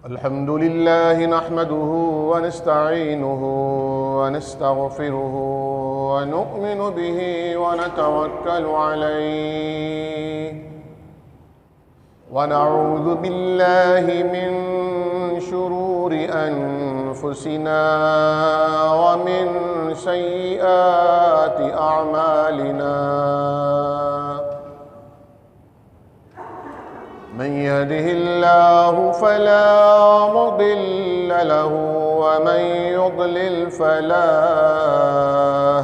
الحمد لله نحمده ونستعينه ونستغفره ونؤمن به ونتوكل عليه ونعوذ بالله من شرور أنفسنا ومن سيئات أعمالنا من يهده الله فلا مضل له ومن يضلل فلا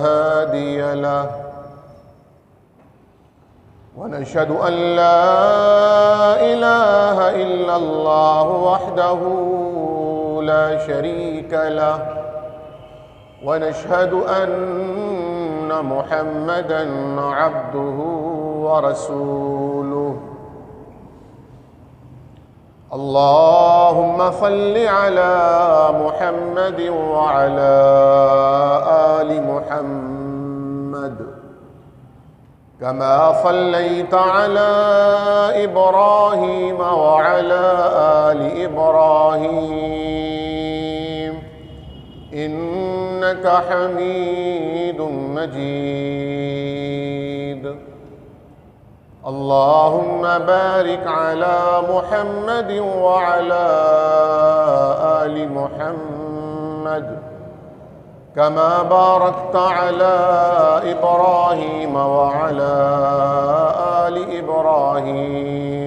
هادي له ونشهد أن لا إله إلا الله وحده لا شريك له ونشهد أن محمدًا عبده ورسوله اللهم صل على محمد وعلى آل محمد كما صليت على إبراهيم وعلى آل إبراهيم إنك حميد مجيد اللهم بارك على محمد وعلى آل محمد كما باركت على إبراهيم وعلى آل إبراهيم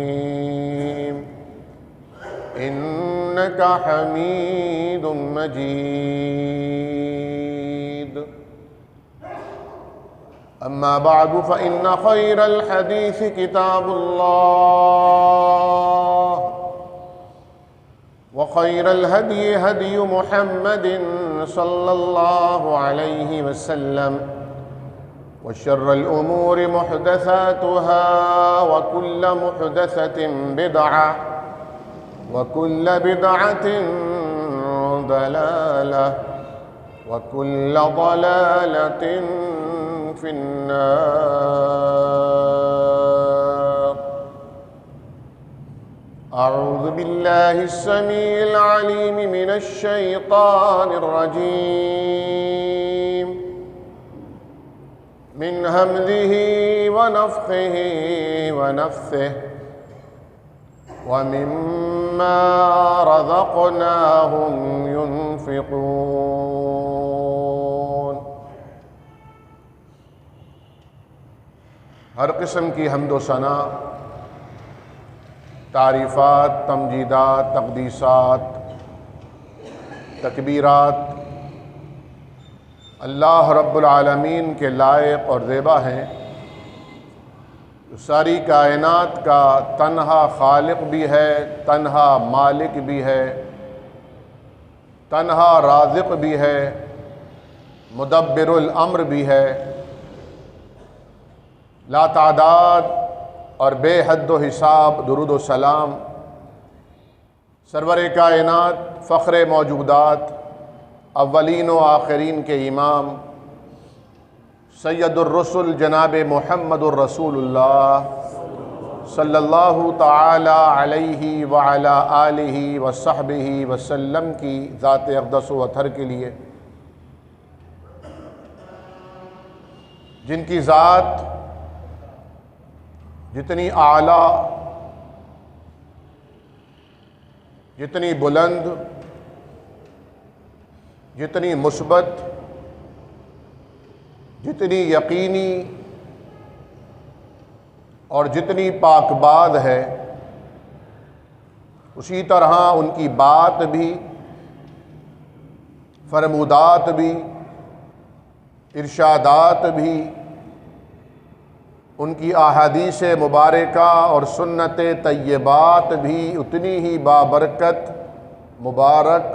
إنك حميد مجيد أما بعد فإن خير الحديث كتاب الله وخير الهدي هدي محمد صلى الله عليه وسلم وشر الأمور محدثاتها وكل محدثة بدعة وكل بدعة ضلالة وكل ضلالة في النار أعوذ بالله السميع العليم من الشيطان الرجيم من همزه ونفخه ونفثه ومما رزقناهم ينفقون ہر قسم کی حمد و ثنا، تعریفات، تمجیدات، تقدیسات، تکبیرات اللہ رب العالمین کے لائق اور زیبا ہیں، جو ساری کائنات کا تنہا خالق بھی ہے، تنہا مالک بھی ہے، تنہا رازق بھی ہے، مدبر الامر بھی ہے، لا تعداد اور بے حد و حساب درود و سلام سرور کائنات، فخر موجودات، اولین و آخرین کے امام سید الرسل جناب محمد الرسول اللہ صلی اللہ تعالی علیہ وعلی آلہ وصحبہ وسلم کی ذات اقدس و اطہر کے لیے، جن کی ذات جتنی اعلیٰ، جتنی بلند، جتنی مثبت، جتنی یقینی اور جتنی پاک باد ہے، اسی طرح ان کی بات بھی، فرمودات بھی، ارشادات بھی، ان کی احادیث مبارکہ اور سنت طیبات بھی اتنی ہی بابرکت، مبارک،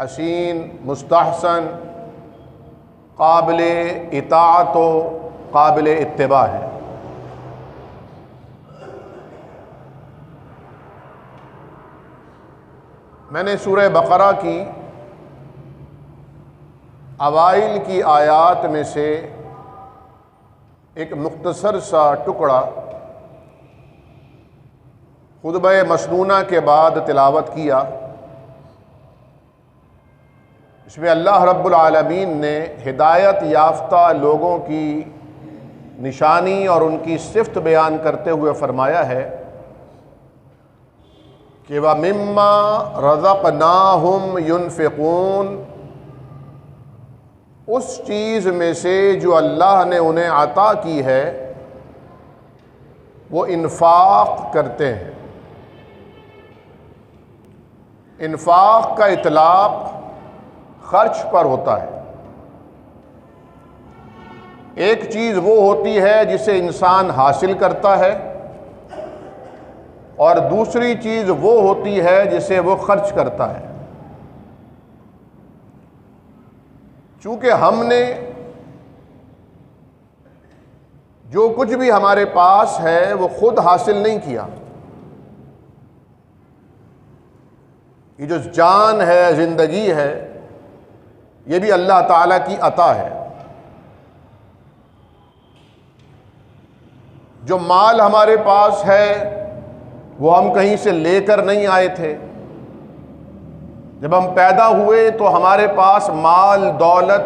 حسین، مستحسن، قابل اطاعت و قابل اتباع ہے۔ میں نے سورہ بقرہ کی اوائل کی آیات میں سے ایک مختصر سا ٹکڑا خطبہ مسنونہ کے بعد تلاوت کیا، اس میں اللہ رب العالمین نے ہدایت یافتہ لوگوں کی نشانی اور ان کی صفت بیان کرتے ہوئے فرمایا ہے کہ وَمِمَّا رَزَقْنَاهُمْ يُنْفِقُونَ، اس چیز میں سے جو اللہ نے انہیں عطا کی ہے وہ انفاق کرتے ہیں۔ انفاق کا اطلاق خرچ پر ہوتا ہے۔ ایک چیز وہ ہوتی ہے جسے انسان حاصل کرتا ہے، اور دوسری چیز وہ ہوتی ہے جسے وہ خرچ کرتا ہے۔ چونکہ ہم نے جو کچھ بھی ہمارے پاس ہے وہ خود حاصل نہیں کیا، یہ جو جان ہے، زندگی ہے، یہ بھی اللہ تعالیٰ کی عطا ہے۔ جو مال ہمارے پاس ہے وہ ہم کہیں سے لے کر نہیں آئے تھے۔ جب ہم پیدا ہوئے تو ہمارے پاس مال دولت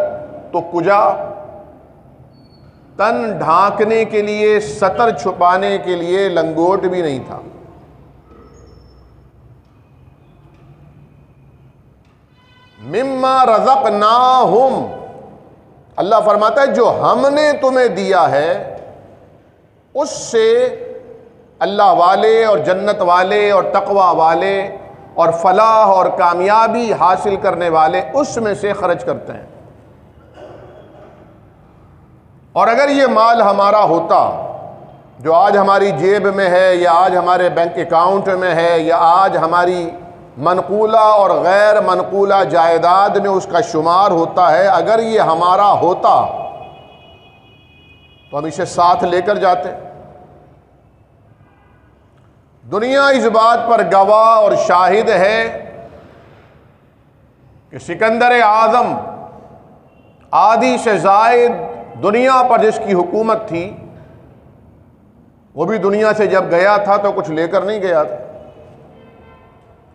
تو کجا، تن ڈھانکنے کے لیے، ستر چھپانے کے لیے لنگوٹ بھی نہیں تھا۔ مما رزقناہم، اللہ فرماتا ہے جو ہم نے تمہیں دیا ہے اس سے اللہ والے اور جنت والے اور تقوی والے اور فلاح اور کامیابی حاصل کرنے والے اس میں سے خرچ کرتے ہیں۔ اور اگر یہ مال ہمارا ہوتا جو آج ہماری جیب میں ہے، یا آج ہمارے بینک اکاؤنٹ میں ہے، یا آج ہماری منقولہ اور غیر منقولہ جائیداد میں اس کا شمار ہوتا ہے، اگر یہ ہمارا ہوتا تو ہم اسے ساتھ لے کر جاتے۔ دنیا اس بات پر گواہ اور شاہد ہے کہ سکندر اعظم آدھی سے زائد دنیا پر جس کی حکومت تھی، وہ بھی دنیا سے جب گیا تھا تو کچھ لے کر نہیں گیا تھا۔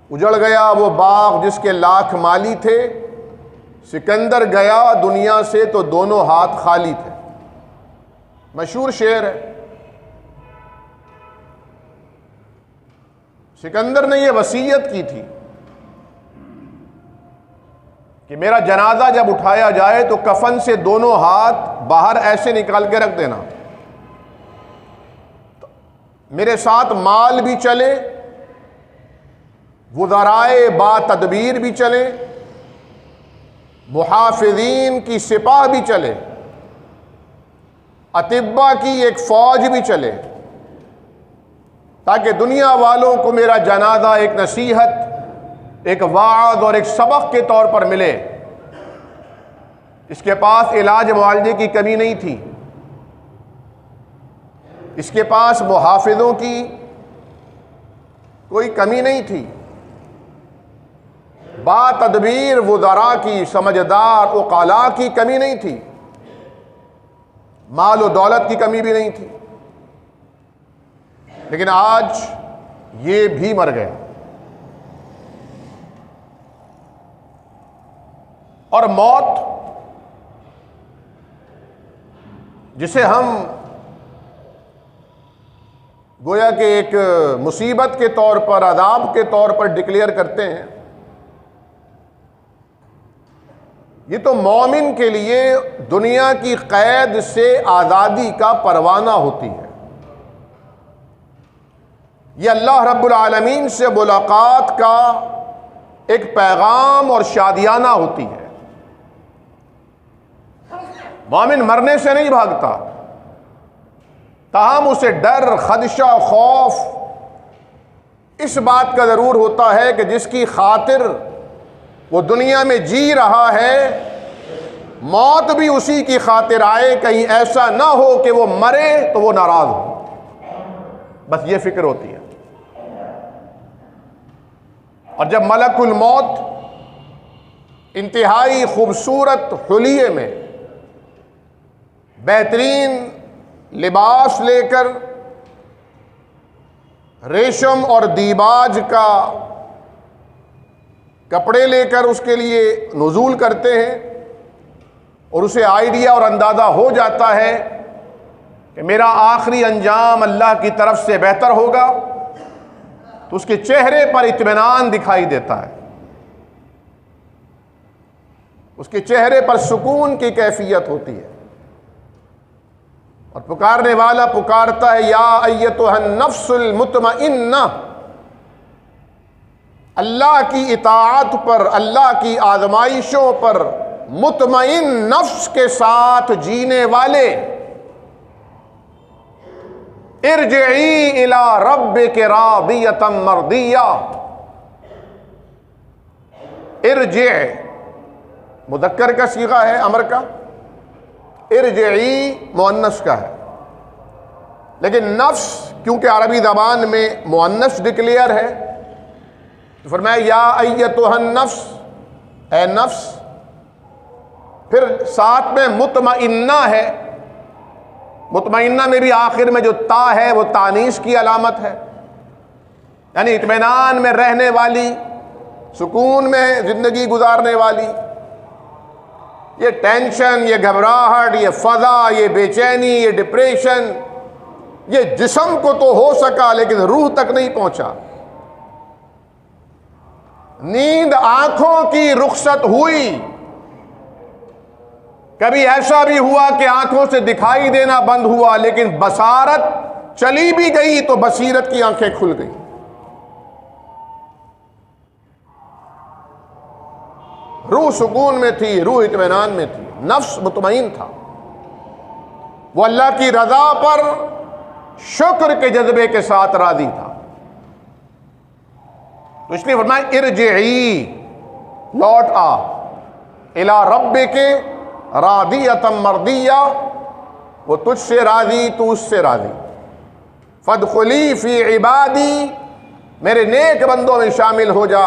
اجڑ گیا وہ باغ جس کے لاکھ مالی تھے، سکندر گیا دنیا سے تو دونوں ہاتھ خالی تھے۔ مشہور شعر ہے۔ سکندر نے یہ وصیت کی تھی کہ میرا جنازہ جب اٹھایا جائے تو کفن سے دونوں ہاتھ باہر ایسے نکال کے رکھ دینا، میرے ساتھ مال بھی چلے، وزرائے با تدبیر بھی چلے، محافظین کی سپاہ بھی چلے، اطباء کی ایک فوج بھی چلے، تاکہ دنیا والوں کو میرا جنازہ ایک نصیحت، ایک وعظ اور ایک سبق کے طور پر ملے۔ اس کے پاس علاج معالجے کی کمی نہیں تھی، اس کے پاس محافظوں کی کوئی کمی نہیں تھی، با تدبیر وزراء کی، سمجھدار عقلاء کی کمی نہیں تھی، مال و دولت کی کمی بھی نہیں تھی۔ لیکن آج یہ بھی مر گیا، اور موت جسے ہم گویا کہ ایک مصیبت کے طور پر، عذاب کے طور پر ڈکلیئر کرتے ہیں، یہ تو مومن کے لیے دنیا کی قید سے آزادی کا پروانہ ہوتی ہے۔ یہ اللہ رب العالمین سے ملاقات کا ایک پیغام اور شادیانہ ہوتی ہے۔ مومن مرنے سے نہیں بھاگتا، تاہم اسے ڈر، خدشہ، خوف اس بات کا ضرور ہوتا ہے کہ جس کی خاطر وہ دنیا میں جی رہا ہے، موت بھی اسی کی خاطر آئے، کہیں ایسا نہ ہو کہ وہ مرے تو وہ ناراض ہو۔ بس یہ فکر ہوتی ہے۔ اور جب ملک الموت انتہائی خوبصورت حلیے میں، بہترین لباس لے کر ریشم اور دیباج کا کپڑے لے کر اس کے لیے نزول کرتے ہیں اور اسے آئیڈیا اور اندازہ ہو جاتا ہے کہ میرا آخری انجام اللہ کی طرف سے بہتر ہوگا، تو اس کے چہرے پر اطمینان دکھائی دیتا ہے، اس کے چہرے پر سکون کی کیفیت ہوتی ہے، اور پکارنے والا پکارتا ہے یا ایتھا النفس المطمئنہ، اللہ کی اطاعت پر، اللہ کی آزمائشوں پر مطمئن نفس کے ساتھ جینے والے، ارجعی الی ربک راضیۃ مرضیہ۔ ارجع مذکر کا صیغہ ہے امر کا، ارجعی مؤنث کا ہے، لیکن نفس کیونکہ عربی زبان میں مؤنث ڈکلیئر ہے تو فرمایا یا ایتھا النفس، اے نفس، پھر ساتھ میں مطمئنہ ہے، مطمئنہ میں بھی آخر میں جو تا ہے وہ تانیث کی علامت ہے، یعنی اطمینان میں رہنے والی، سکون میں زندگی گزارنے والی۔ یہ ٹینشن، یہ گھبراہٹ، یہ فضا، یہ بے چینی، یہ ڈپریشن، یہ جسم کو تو ہو سکا لیکن روح تک نہیں پہنچا۔ نیند آنکھوں کی رخصت ہوئی، کبھی ایسا بھی ہوا کہ آنکھوں سے دکھائی دینا بند ہوا، لیکن بصارت چلی بھی گئی تو بصیرت کی آنکھیں کھل گئی۔ روح سکون میں تھی، روح اطمینان میں تھی، نفس مطمئن تھا، وہ اللہ کی رضا پر شکر کے جذبے کے ساتھ راضی تھا۔ تو اس لیے فرمایا ارجعی، لوٹ آ، الی ربک راضیۃ مرضیہ، وہ تجھ سے راضی، تو اس سے راضی۔ فادخلی فی عبادی، میرے نیک بندوں میں شامل ہو جا،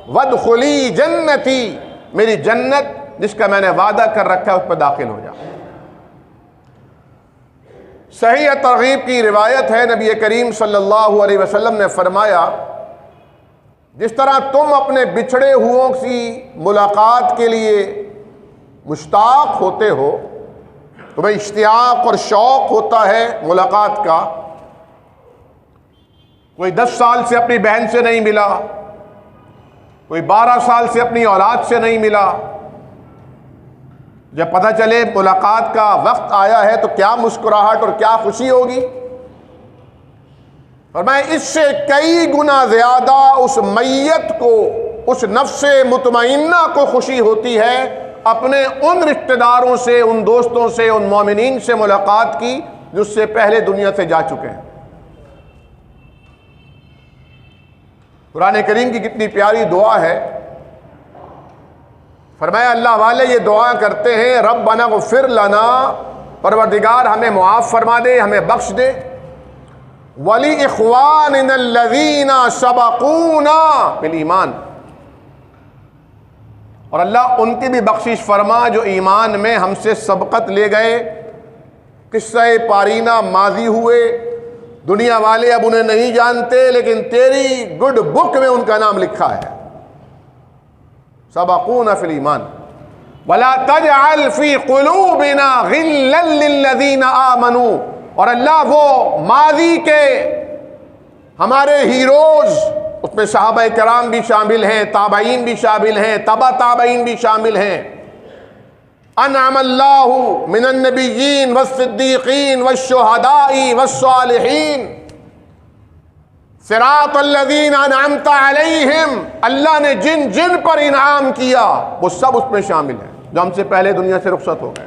وادخلی جنتی، میری جنت جس کا میں نے وعدہ کر رکھا ہے اس پہ داخل ہو جا۔ صحیح ترغیب کی روایت ہے، نبی کریم صلی اللہ علیہ وسلم نے فرمایا جس طرح تم اپنے بچھڑے ہوئوں کی ملاقات کے لیے مشتاق ہوتے ہو، تمہیں اشتیاق اور شوق ہوتا ہے ملاقات کا، کوئی 10 سال سے اپنی بہن سے نہیں ملا، کوئی 12 سال سے اپنی اولاد سے نہیں ملا، جب پتہ چلے ملاقات کا وقت آیا ہے تو کیا مسکراہٹ اور کیا خوشی ہوگی۔ فرمایا اس سے کئی گنا زیادہ اس میت کو، اس نفس مطمئنہ کو خوشی ہوتی ہے اپنے ان رشتہ داروں سے، ان دوستوں سے، ان مومنین سے ملاقات کی جو اس سے پہلے دنیا سے جا چکے ہیں۔ قرآن کریم کی کتنی پیاری دعا ہے، فرمایا اللہ والے یہ دعا کرتے ہیں ربنا اغفر لنا، پروردگار ہمیں معاف فرما دے، ہمیں بخش دے، وَلِإِخْوَانِنَا الَّذِينَ سَبَقُونَا بِالْإِيمَانِ، اور اللہ ان کی بھی بخشش فرما جو ایمان میں ہم سے سبقت لے گئے، قصہ پارینہ ماضی ہوئے، دنیا والے اب انہیں نہیں جانتے لیکن تیری گڈ بک میں ان کا نام لکھا ہے، سبقونا فی الایمان ولا تجعل فی قلوبنا غلا للذین آمنوا، اور اللہ وہ ماضی کے ہمارے ہیروز، اس میں صحابہ کرام بھی شامل ہیں، تابعین بھی شامل ہیں، تبع تابعین بھی شامل ہیں، انعم اللہ من النبیین والصدیقین والشہداء والصالحین صراط الذین انعمت علیہم، اللہ نے جن جن پر انعام کیا وہ سب اس میں شامل ہیں جو ہم سے پہلے دنیا سے رخصت ہو گئے۔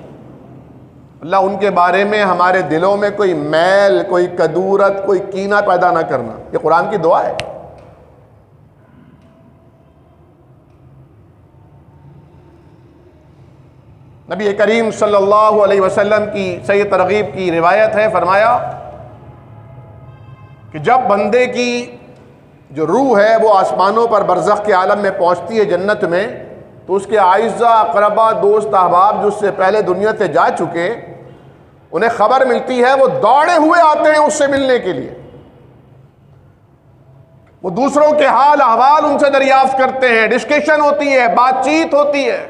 اللہ ان کے بارے میں ہمارے دلوں میں کوئی میل، کوئی کدورت، کوئی کینہ پیدا نہ کرنا، یہ قرآن کی دعا ہے۔ نبی کریم صلی اللہ علیہ وسلم کی صحیح ترغیب کی روایت ہے، فرمایا کہ جب بندے کی جو روح ہے وہ آسمانوں پر برزخ کے عالم میں پہنچتی ہے جنت میں، تو اس کے اعزاء، اقربا، دوست، احباب جو اس سے پہلے دنیا سے جا چکے، انہیں خبر ملتی ہے، وہ دوڑے ہوئے آتے ہیں اس سے ملنے کے لیے، وہ دوسروں کے حال احوال ان سے دریافت کرتے ہیں، ڈسکشن ہوتی ہے، بات چیت ہوتی ہے۔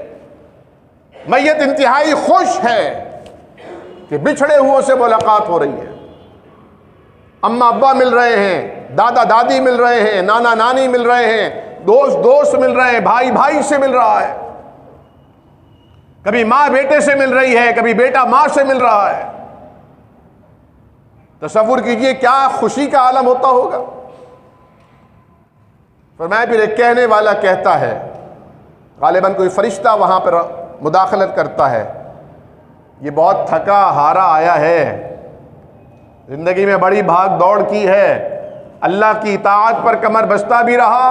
میت انتہائی خوش ہے کہ بچھڑے ہوئوں سے ملاقات ہو رہی ہے، اماں ابا مل رہے ہیں، دادا دادی مل رہے ہیں، نانا نانی مل رہے ہیں، دوست مل رہے ہیں، بھائی بھائی سے مل رہا ہے، کبھی ماں بیٹے سے مل رہی ہے، کبھی بیٹا ماں سے مل رہا ہے۔ تصور کیجئے کیا خوشی کا عالم ہوتا ہوگا۔ فرمایا پھر ایک کہنے والا کہتا ہے، غالباً کوئی فرشتہ وہاں پر مداخلت کرتا ہے، یہ بہت تھکا ہارا آیا ہے، زندگی میں بڑی بھاگ دوڑ کی ہے، اللہ کی اطاعت پر کمر بستہ بھی رہا،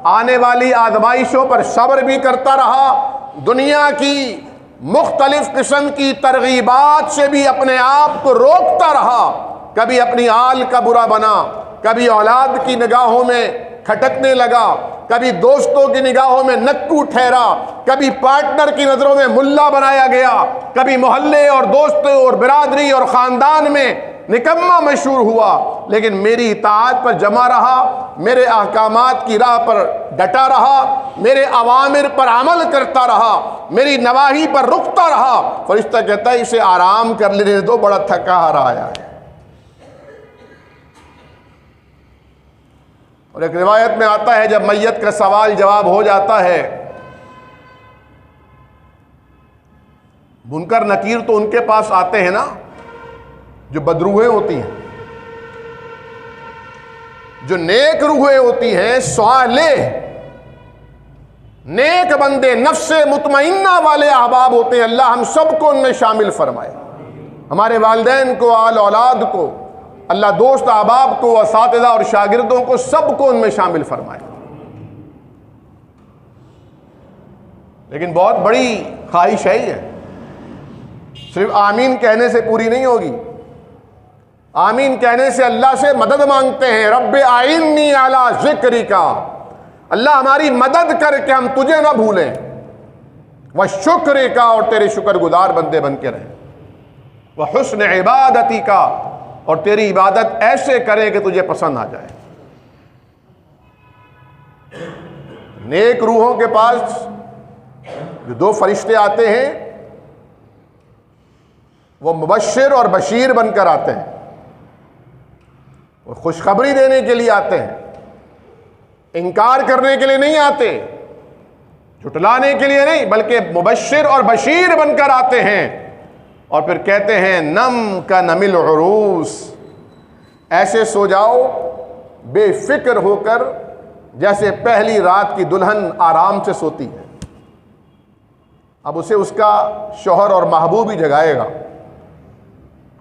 آنے والی آزمائشوں پر صبر بھی کرتا رہا، دنیا کی مختلف قسم کی ترغیبات سے بھی اپنے آپ کو روکتا رہا، کبھی اپنی آل کا برا بنا، کبھی اولاد کی نگاہوں میں کھٹکنے لگا، کبھی دوستوں کی نگاہوں میں نکو ٹھہرا، کبھی پارٹنر کی نظروں میں ملا بنایا گیا، کبھی محلے اور دوستوں اور برادری اور خاندان میں نکما مشہور ہوا، لیکن میری اطاعت پر جمع رہا، میرے احکامات کی راہ پر ڈٹا رہا، میرے اوامر پر عمل کرتا رہا، میری نواہی پر رکتا رہا۔ فرشتہ کہتا ہے اسے آرام کر لینے دو، بڑا تھکا ہارا آیا ہے۔ اور ایک روایت میں آتا ہے جب میت کا سوال جواب ہو جاتا ہے، منکر نکیر تو ان کے پاس آتے ہیں نا جو بدروحیں ہوتی ہیں، جو نیک روحیں ہوتی ہیں، صالح نیک بندے نفس مطمئنہ والے احباب ہوتے ہیں، اللہ ہم سب کو ان میں شامل فرمائے، ہمارے والدین کو، آل اولاد کو، اللہ دوست احباب کو، اساتذہ اور شاگردوں کو، سب کو ان میں شامل فرمائے۔ لیکن بہت بڑی خواہش ہے یہ، صرف آمین کہنے سے پوری نہیں ہوگی۔ آمین کہنے سے اللہ سے مدد مانگتے ہیں، رب اعنی علی ذکرک، اللہ ہماری مدد کر کے ہم تجھے نہ بھولیں، وشکرک، اور تیرے شکر گزار بندے بن کے رہیں، وحسن عبادتک، اور تیری عبادت ایسے کریں کہ تجھے پسند آ جائے۔ نیک روحوں کے پاس جو دو فرشتے آتے ہیں وہ مبشر اور بشیر بن کر آتے ہیں، وہ خوشخبری دینے کے لیے آتے ہیں، انکار کرنے کے لیے نہیں آتے، جھٹلانے کے لیے نہیں، بلکہ مبشر اور بشیر بن کر آتے ہیں، اور پھر کہتے ہیں نم کا نمل عروس، ایسے سو جاؤ بے فکر ہو کر جیسے پہلی رات کی دلہن آرام سے سوتی ہے۔ اب اسے اس کا شوہر اور محبوب ہی جگائے گا،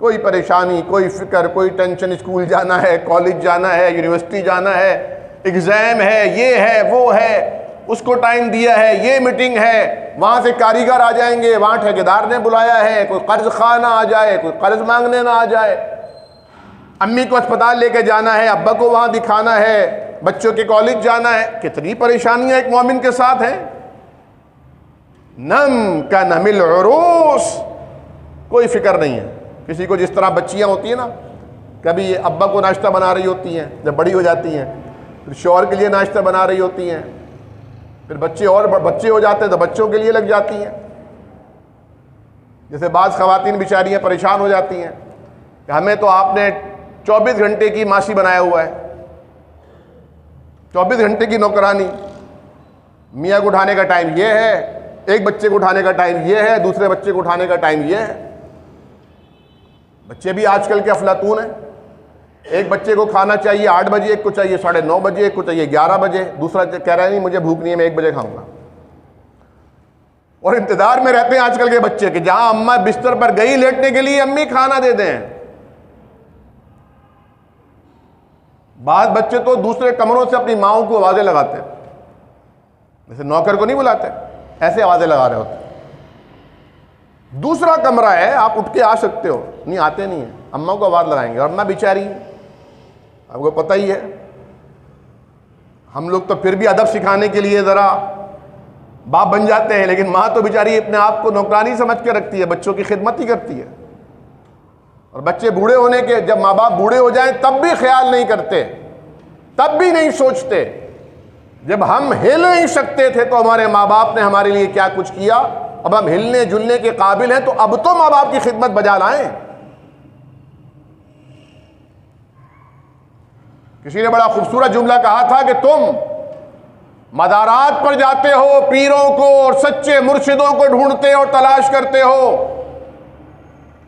کوئی پریشانی، کوئی فکر، کوئی ٹینشن، اسکول جانا ہے، کالج جانا ہے، یونیورسٹی جانا ہے، ایگزام ہے، یہ ہے وہ ہے، اس کو ٹائم دیا ہے، یہ میٹنگ ہے، وہاں سے کاریگر آ جائیں گے، وہاں ٹھیکیدار نے بلایا ہے، کوئی قرض خواہ نہ آ جائے، کوئی قرض مانگنے نہ آ جائے، امی کو اسپتال لے کے جانا ہے، ابا کو وہاں دکھانا ہے، بچوں کے کالج جانا ہے، کتنی پریشانیاں ایک مومن کے ساتھ ہیں۔ نم کا نمل عروس، کوئی فکر نہیں ہے۔ کسی کو جس طرح بچیاں ہوتی ہیں نا، کبھی ابا کو ناشتہ بنا رہی ہوتی ہیں جب بڑی ہو جاتی ہیں، پھر شوہر کے لیے ناشتہ بنا رہی ہوتی ہیں، پھر بچے ہو جاتے ہیں تو بچوں کے لیے لگ جاتی ہیں۔ جیسے بعض خواتین بیچاریاں پریشان ہو جاتی ہیں کہ ہمیں تو آپ نے 24 گھنٹے کی ماسی بنایا ہوا ہے، 24 گھنٹے کی نوکرانی، میاں کو اٹھانے کا ٹائم یہ ہے، ایک بچے کو اٹھانے کا ٹائم یہ ہے، دوسرے بچے کو اٹھانے کا ٹائم یہ ہے۔ بچے بھی آج کل کے افلاطون ہیں، ایک بچے کو کھانا چاہیے 8 بجے، ایک کو چاہیے 9:30 بجے، ایک کو چاہیے 11 بجے، دوسرا کہہ رہا ہے نہیں مجھے بھوک نہیں ہے، میں 1 بجے کھاؤں گا۔ اور انتظار میں رہتے ہیں آج کل کے بچے کہ جہاں اماں بستر پر گئی لیٹنے کے لیے امی کھانا دے دیں۔ بعض بچے تو دوسرے کمروں سے اپنی ماؤں کو آوازیں لگاتے ہیں، جیسے نوکر کو نہیں بلاتے، ایسے آوازیں لگا رہے ہوتے ہیں۔ دوسرا کمرہ ہے، آپ اٹھ کے آ سکتے ہو، نہیں آتے نہیں ہیں، اماں کو آواز لگائیں گے، اور اماں بیچاری آپ کو پتہ ہی ہے، ہم لوگ تو پھر بھی ادب سکھانے کے لیے ذرا باپ بن جاتے ہیں، لیکن ماں تو بیچاری اپنے آپ کو نوکرانی سمجھ کے رکھتی ہے، بچوں کی خدمت ہی کرتی ہے۔ اور بچے بوڑھے ہونے کے، جب ماں باپ بوڑھے ہو جائیں تب بھی خیال نہیں کرتے تب بھی نہیں سوچتے جب ہم ہل نہیں سکتے تھے تو ہمارے ماں باپ نے ہمارے لیے کیا کچھ کیا. اب ہم ہلنے جلنے کے قابل ہیں تو اب تو ماں باپ کی خدمت بجا لائیں. کسی نے بڑا خوبصورت جملہ کہا تھا کہ تم مزارات پر جاتے ہو, پیروں کو اور سچے مرشدوں کو ڈھونڈتے اور تلاش کرتے ہو.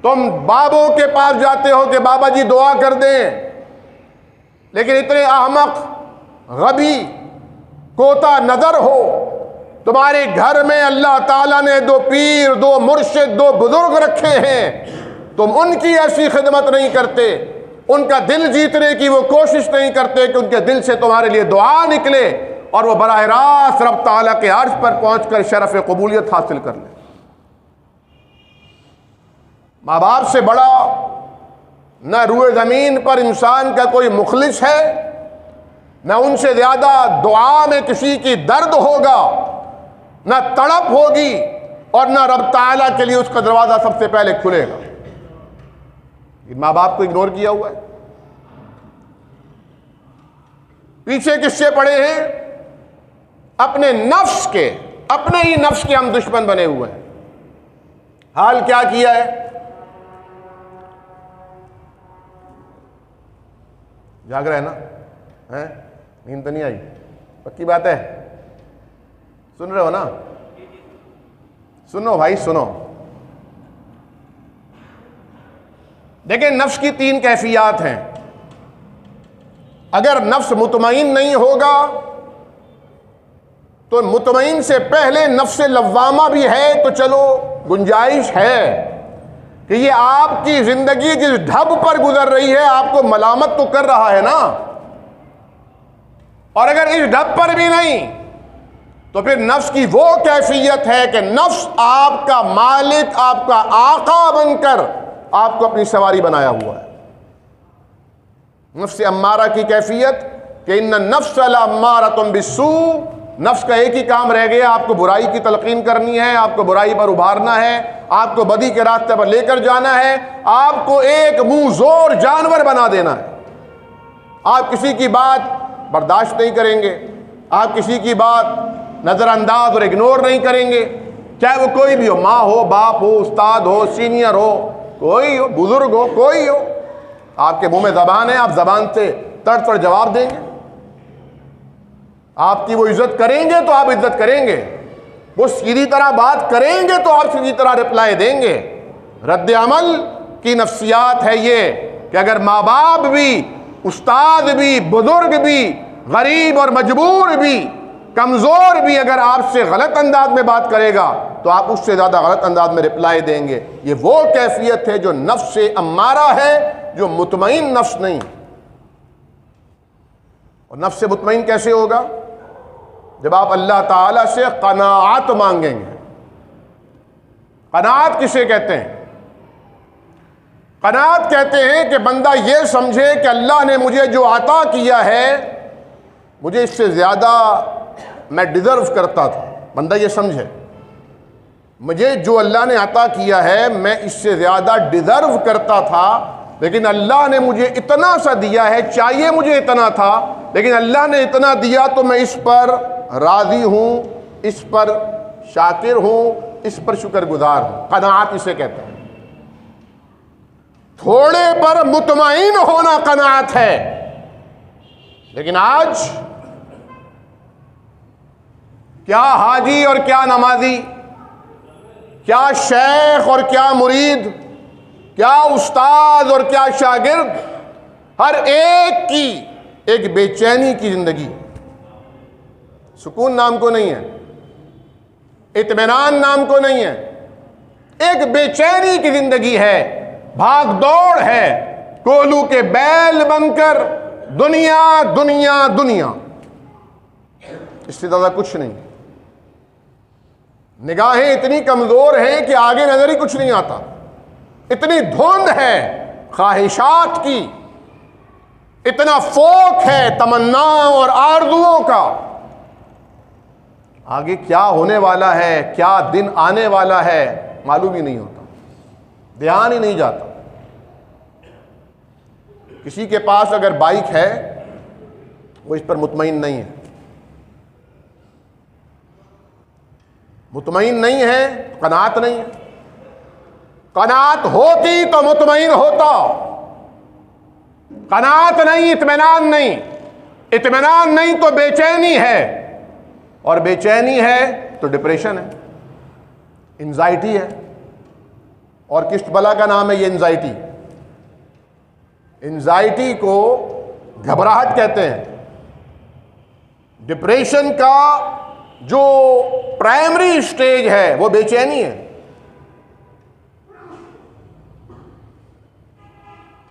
تم بابوں کے پاس جاتے ہو کہ بابا جی دعا کر دیں, لیکن اتنے احمق, غبی, کوتا نظر ہو. تمہارے گھر میں اللہ تعالیٰ نے 2 پیر, 2 مرشد, 2 بزرگ رکھے ہیں, تم ان کی ایسی خدمت نہیں کرتے, ان کا دل جیتنے کی وہ کوشش نہیں کرتے کہ ان کے دل سے تمہارے لیے دعا نکلے اور وہ براہ راست رب تعالیٰ کے عرش پر پہنچ کر شرف قبولیت حاصل کر لے. ماں باپ سے بڑا نہ روئے زمین پر انسان کا کوئی مخلص ہے, نہ ان سے زیادہ دعا میں کسی کی درد ہوگا, نہ تڑپ ہوگی, اور نہ رب تعالیٰ کے لیے اس کا دروازہ سب سے پہلے کھلے گا. ماں باپ کو اگنور کیا ہوا ہے. پیچھے کس سے پڑے ہیں؟ اپنے نفس کے, اپنے ہی نفس کے ہم دشمن بنے ہوئے ہیں. حال کیا کیا ہے؟ جاگ رہے ہیں نا, نیند تو نہیں آئی؟ پکی بات ہے, سن رہے ہو نا؟ سنو بھائی سنو. دیکھیں نفس کی 3 کیفیات ہیں. اگر نفس مطمئن نہیں ہوگا تو مطمئن سے پہلے نفس لوامہ بھی ہے, تو چلو گنجائش ہے کہ یہ آپ کی زندگی جس ڈھب پر گزر رہی ہے آپ کو ملامت تو کر رہا ہے نا. اور اگر اس ڈھب پر بھی نہیں تو پھر نفس کی وہ کیفیت ہے کہ نفس آپ کا مالک, آپ کا آقا بن کر آپ کو اپنی سواری بنایا ہوا ہے. نفس امارہ کی کیفیت کہ ان النفس لامارۃ بالسوء, نفس کا ایک ہی کام رہ گیا, آپ کو برائی کی تلقین کرنی ہے, آپ کو برائی پر ابھارنا ہے, آپ کو بدی کے راستے پر لے کر جانا ہے, آپ کو ایک منہ زور جانور بنا دینا ہے. آپ کسی کی بات برداشت نہیں کریں گے, آپ کسی کی بات نظر انداز اور اگنور نہیں کریں گے, چاہے وہ کوئی بھی ہو, ماں ہو, باپ ہو, استاد ہو, سینئر ہو, کوئی ہو, بزرگ ہو, کوئی ہو. آپ کے منہ میں زبان ہے, آپ زبان سے تڑ تڑ جواب دیں گے. آپ کی وہ عزت کریں گے تو آپ عزت کریں گے, وہ سیدھی طرح بات کریں گے تو آپ سیدھی طرح رپلائی دیں گے. رد عمل کی نفسیات ہے یہ کہ اگر ماں باپ بھی, استاد بھی, بزرگ بھی, غریب اور مجبور بھی, کمزور بھی اگر آپ سے غلط انداز میں بات کرے گا تو آپ اس سے زیادہ غلط انداز میں رپلائی دیں گے. یہ وہ کیفیت ہے جو نفس امارہ ہے, جو مطمئن نفس نہیں. اور نفس مطمئن کیسے ہوگا؟ جب آپ اللہ تعالیٰ سے قناعت مانگیں گے. قناعت کسے کہتے ہیں؟ قناعت کہتے ہیں کہ بندہ یہ سمجھے کہ اللہ نے مجھے جو عطا کیا ہے مجھے اس سے زیادہ میں ڈیزرو کرتا تھا. بندہ یہ سمجھے مجھے جو اللہ نے عطا کیا ہے میں اس سے زیادہ ڈیزرو کرتا تھا, لیکن اللہ نے مجھے اتنا سا دیا ہے, چاہیے مجھے اتنا تھا لیکن اللہ نے اتنا دیا تو میں اس پر راضی ہوں, اس پر شاکر ہوں, اس پر شکر گزار ہوں. قناعت اسے کہتے ہیں. تھوڑے پر مطمئن ہونا قناعت ہے. لیکن آج کیا حاجی اور کیا نمازی, کیا شیخ اور کیا مرید, کیا استاد اور کیا شاگرد, ہر ایک کی ایک بے چینی کی زندگی. سکون نام کو نہیں ہے, اطمینان نام کو نہیں ہے, ایک بے چینی کی زندگی ہے, بھاگ دوڑ ہے, کولو کے بیل بن کر دنیا دنیا دنیا, اس سے زیادہ کچھ نہیں. نگاہیں اتنی کمزور ہیں کہ آگے نظر ہی کچھ نہیں آتا, اتنی دھند ہے خواہشات کی, اتنا فوق ہے تمناؤں اور آرزوؤں کا, آگے کیا ہونے والا ہے, کیا دن آنے والا ہے معلوم ہی نہیں ہوتا, دھیان ہی نہیں جاتا. کسی کے پاس اگر بائک ہے وہ اس پر مطمئن نہیں ہے. مطمئن نہیں ہے، قناعت نہیں ہے. قناعت ہوتی تو مطمئن ہوتا. قناعت نہیں، اطمینان نہیں. اطمینان نہیں تو بے چینی ہے، اور بے چینی ہے تو ڈپریشن ہے، انزائٹی ہے. اور کس بلا کا نام ہے یہ انزائٹی؟ انزائٹی کو گھبراہٹ کہتے ہیں. ڈپریشن کا جو پرائمری سٹیج ہے وہ بے چینی ہے.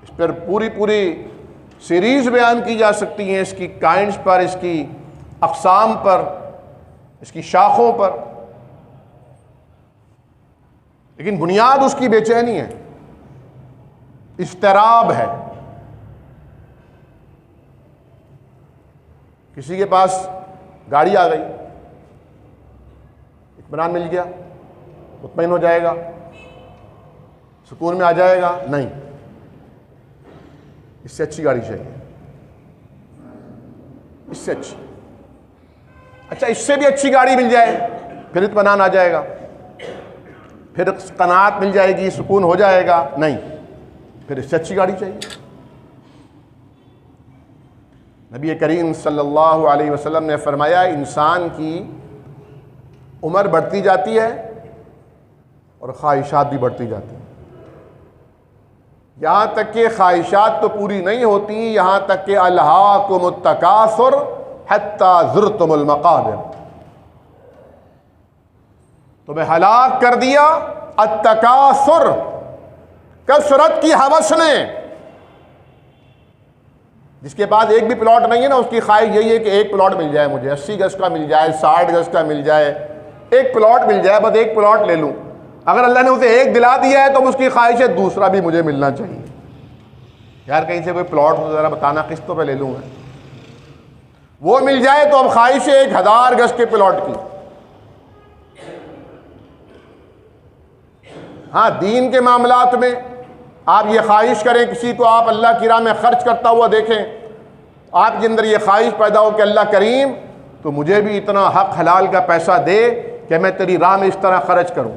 اس پر پوری سیریز بیان کی جا سکتی ہیں، اس کی کائنڈز پر، اس کی اقسام پر، اس کی شاخوں پر، لیکن بنیاد اس کی بے چینی ہے، اضطراب ہے. کسی کے پاس گاڑی آ گئی، اطمینان مل گیا، مطمئن ہو جائے گا، سکون میں آ جائے گا؟ نہیں، اس سے اچھی گاڑی چاہیے، اس سے اچھی. اچھا، اس سے بھی اچھی گاڑی مل جائے پھر اطمینان آ جائے گا، پھر قناعت مل جائے گی، سکون ہو جائے گا؟ نہیں، پھر اس سے اچھی گاڑی چاہیے. نبی کریم صلی اللہ علیہ وسلم نے فرمایا انسان کی عمر بڑھتی جاتی ہے اور خواہشات بھی بڑھتی جاتی ہیں، یہاں تک کہ خواہشات تو پوری نہیں ہوتی، یہاں تک کہ الہاکم التکاثر حتی زرتم المقابر، تمہیں ہلاک کر دیا التکاثر، کثرت کی ہوس نے. جس کے پاس ایک بھی پلاٹ نہیں ہے نا، اس کی خواہش یہی ہے کہ ایک پلاٹ مل جائے مجھے، 80 گز کا مل جائے، 60 گز کا مل جائے، ایک پلاٹ مل جائے، بس ایک پلاٹ لے لوں. اگر اللہ نے اسے ایک دلا دیا ہے تو اس کی خواہش ہے دوسرا بھی مجھے ملنا چاہیے. یار کہیں سے کوئی پلاٹ ہو ذرا بتانا، قسطوں پہ لے لوں میں. وہ مل جائے تو اب خواہش ہے 1000 گز کے پلاٹ کی. ہاں، دین کے معاملات میں آپ یہ خواہش کریں، کسی کو آپ اللہ کی راہ میں خرچ کرتا ہوا دیکھیں، آپ کے اندر یہ خواہش پیدا ہو کہ اللہ کریم تو مجھے بھی اتنا حق حلال کا پیسہ دے کہ میں تیری راہ میں اس طرح خرچ کروں،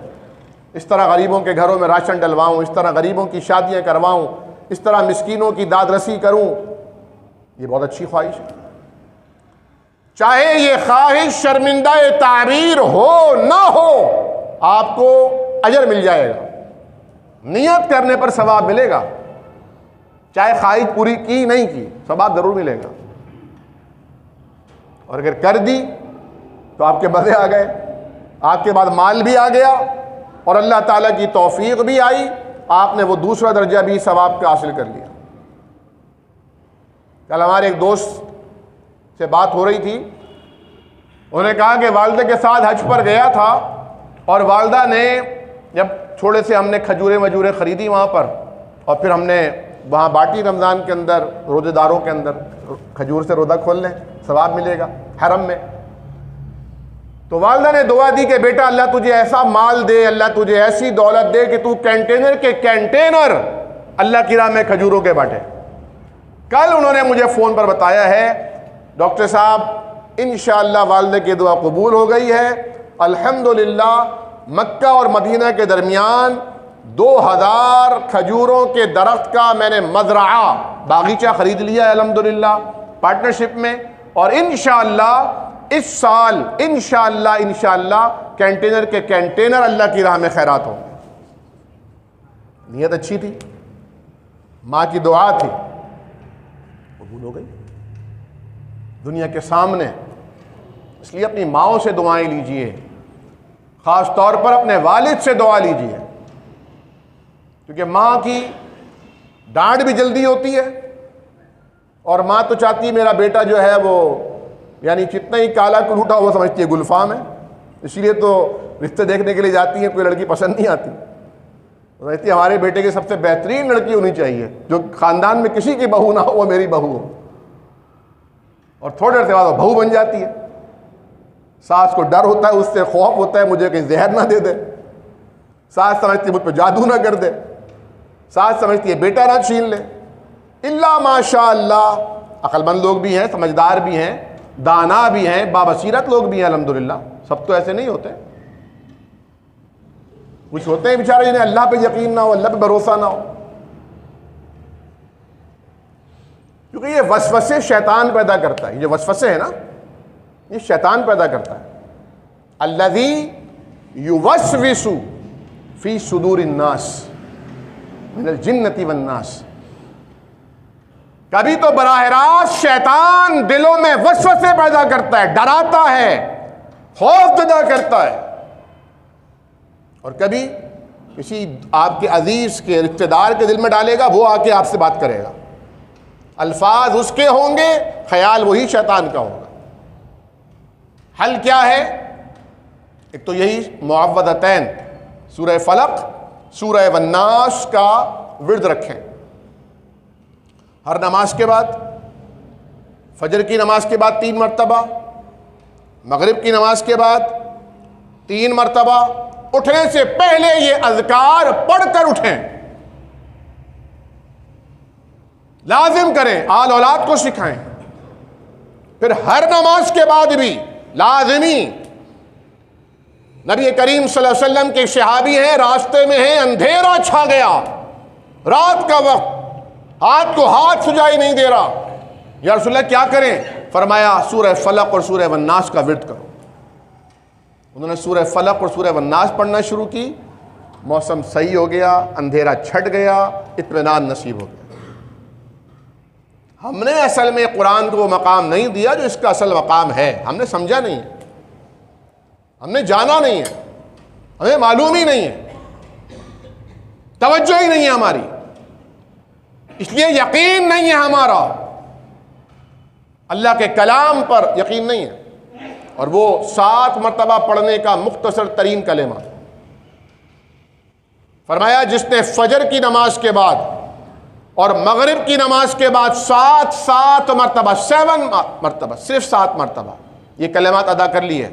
اس طرح غریبوں کے گھروں میں راشن ڈلواؤں، اس طرح غریبوں کی شادیاں کرواؤں، اس طرح مسکینوں کی داد رسی کروں. یہ بہت اچھی خواہش ہے. چاہے یہ خواہش شرمندہ تعبیر ہو نہ ہو، آپ کو اجر مل جائے گا، نیت کرنے پر ثواب ملے گا. چاہے خواہش پوری کی نہیں کی، ثواب ضرور ملے گا. اور اگر کر دی تو آپ کے مزے آ گئے، آپ کے بعد مال بھی آ گیا اور اللہ تعالیٰ کی توفیق بھی آئی، آپ نے وہ دوسرا درجہ بھی ثواب کا حاصل کر لیا. کل ہمارے ایک دوست سے بات ہو رہی تھی، انہوں نے کہا کہ والدہ کے ساتھ حج پر گیا تھا اور والدہ نے جب تھوڑے سے ہم نے کھجوریں وجوریں خریدی وہاں پر، اور پھر ہم نے وہاں باٹی رمضان کے اندر روزے داروں کے اندر کھجور سے روزہ کھول لیں، ثواب ملے گا حرم میں. تو والدہ نے دعا دی کہ بیٹا اللہ تجھے ایسا مال دے، اللہ تجھے ایسی دولت دے کہ تو کینٹینر کے کینٹینر اللہ کی راہ میں کھجوروں کے بانٹے. کل انہوں نے مجھے فون پر بتایا ہے ڈاکٹر صاحب انشاءاللہ والدہ کی دعا قبول ہو گئی ہے، الحمدللہ مکہ اور مدینہ کے درمیان 2000 کھجوروں کے درخت کا میں نے مزرعہ باغیچہ خرید لیا ہے الحمدللہ پارٹنرشپ میں، اور انشاءاللہ اس سال انشاءاللہ کینٹینر کے کینٹینر اللہ کی راہ میں خیرات ہوں. نیت اچھی تھی، ماں کی دعا تھی، قبول ہو گئی دنیا کے سامنے. اس لیے اپنی ماؤں سے دعائیں لیجئے، خاص طور پر اپنے والد سے دعا لیجئے، کیونکہ ماں کی ڈانٹ بھی جلدی ہوتی ہے، اور ماں تو چاہتی ہے میرا بیٹا جو ہے وہ یعنی جتنا ہی کالا کلوٹا وہ سمجھتی ہے گلفام ہے، اسی لیے تو رشتے دیکھنے کے لیے جاتی ہیں، کوئی لڑکی پسند نہیں آتی، سمجھتی ہے ہمارے بیٹے کی سب سے بہترین لڑکی ہونی چاہیے، جو خاندان میں کسی کی بہو نہ ہو وہ میری بہو ہو، اور تھوڑے دیر سے بعد وہ بہو بن جاتی ہے. ساس کو ڈر ہوتا ہے، اس سے خوف ہوتا ہے مجھے کہیں زہر نہ دے دے، ساس سمجھتی ہے مجھ پہ جادو نہ کر دے، ساس سمجھتی ہے بیٹا نہ چھین لے. الا ماشاء اللہ عقل مند لوگ بھی ہیں، سمجھدار بھی ہیں، دانا بھی ہیں، بابصیرت لوگ بھی ہیں الحمدللہ، سب تو ایسے نہیں ہوتے. کچھ ہوتے ہیں بیچارے جنہیں اللہ پہ یقین نہ ہو، اللہ پہ بھروسہ نہ ہو، کیونکہ یہ وسوسے شیطان پیدا کرتا ہے. یہ جو وسوسے ہیں نا، یہ شیطان پیدا کرتا ہے. الذی یوسوس فی صدور الناس من الجنۃ والناس. کبھی تو براہ راست شیطان دلوں میں وسوسے پیدا کرتا ہے، ڈراتا ہے، خوف زدہ کرتا ہے، اور کبھی کسی آپ کے عزیز کے رشتہ دار کے دل میں ڈالے گا، وہ آ کے آپ سے بات کرے گا، الفاظ اس کے ہوں گے، خیال وہی شیطان کا ہوگا. حل کیا ہے؟ ایک تو یہی معوذتین، سورہ فلق، سورہ والناس کا ورد رکھیں ہر نماز کے بعد. فجر کی نماز کے بعد 3 مرتبہ، مغرب کی نماز کے بعد 3 مرتبہ، اٹھنے سے پہلے یہ اذکار پڑھ کر اٹھیں، لازم کریں، آل اولاد کو سکھائیں. پھر ہر نماز کے بعد بھی لازمی. نبی کریم صلی اللہ علیہ وسلم کے صحابی ہیں، راستے میں ہیں، اندھیرا چھا گیا، رات کا وقت، ہاتھ کو ہاتھ سجائی نہیں دے رہا. یا رسول اللہ کیا کریں؟ فرمایا سورہ فلق اور سورہ والناس کا ورد کرو. انہوں نے سورہ فلق اور سورہ والناس پڑھنا شروع کی، موسم صحیح ہو گیا، اندھیرا چھٹ گیا، اطمینان نصیب ہو گیا. ہم نے اصل میں قرآن کو وہ مقام نہیں دیا جو اس کا اصل مقام ہے. ہم نے سمجھا نہیں ہے، ہم نے جانا نہیں ہے، ہمیں معلوم ہی نہیں ہے، توجہ ہی نہیں ہے ہماری، اس لیے یقین نہیں ہے ہمارا، اللہ کے کلام پر یقین نہیں ہے. اور وہ 7 مرتبہ پڑھنے کا مختصر ترین کلمہ. فرمایا جس نے فجر کی نماز کے بعد اور مغرب کی نماز کے بعد 7 مرتبہ، 7 مرتبہ، صرف 7 مرتبہ یہ کلمات ادا کر لی ہے،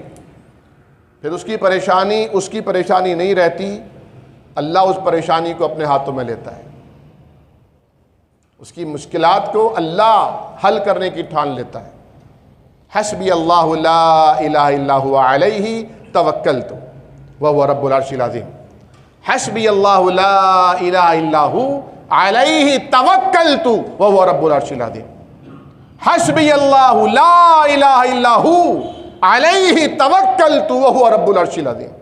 پھر اس کی پریشانی نہیں رہتی. اللہ اس پریشانی کو اپنے ہاتھوں میں لیتا ہے، اس کی مشکلات کو اللہ حل کرنے کی ٹھان لیتا ہے. حسبی اللہ لا الہ الا هو علیہ توکلت وہو رب العرش العظیم. حسبی اللہ لا الہ الا هو علیہ توکلت وہو رب العرش العظیم. حسبی اللہ لا الہ الا هو علیہ توکلت وہو رب العرش العظیم.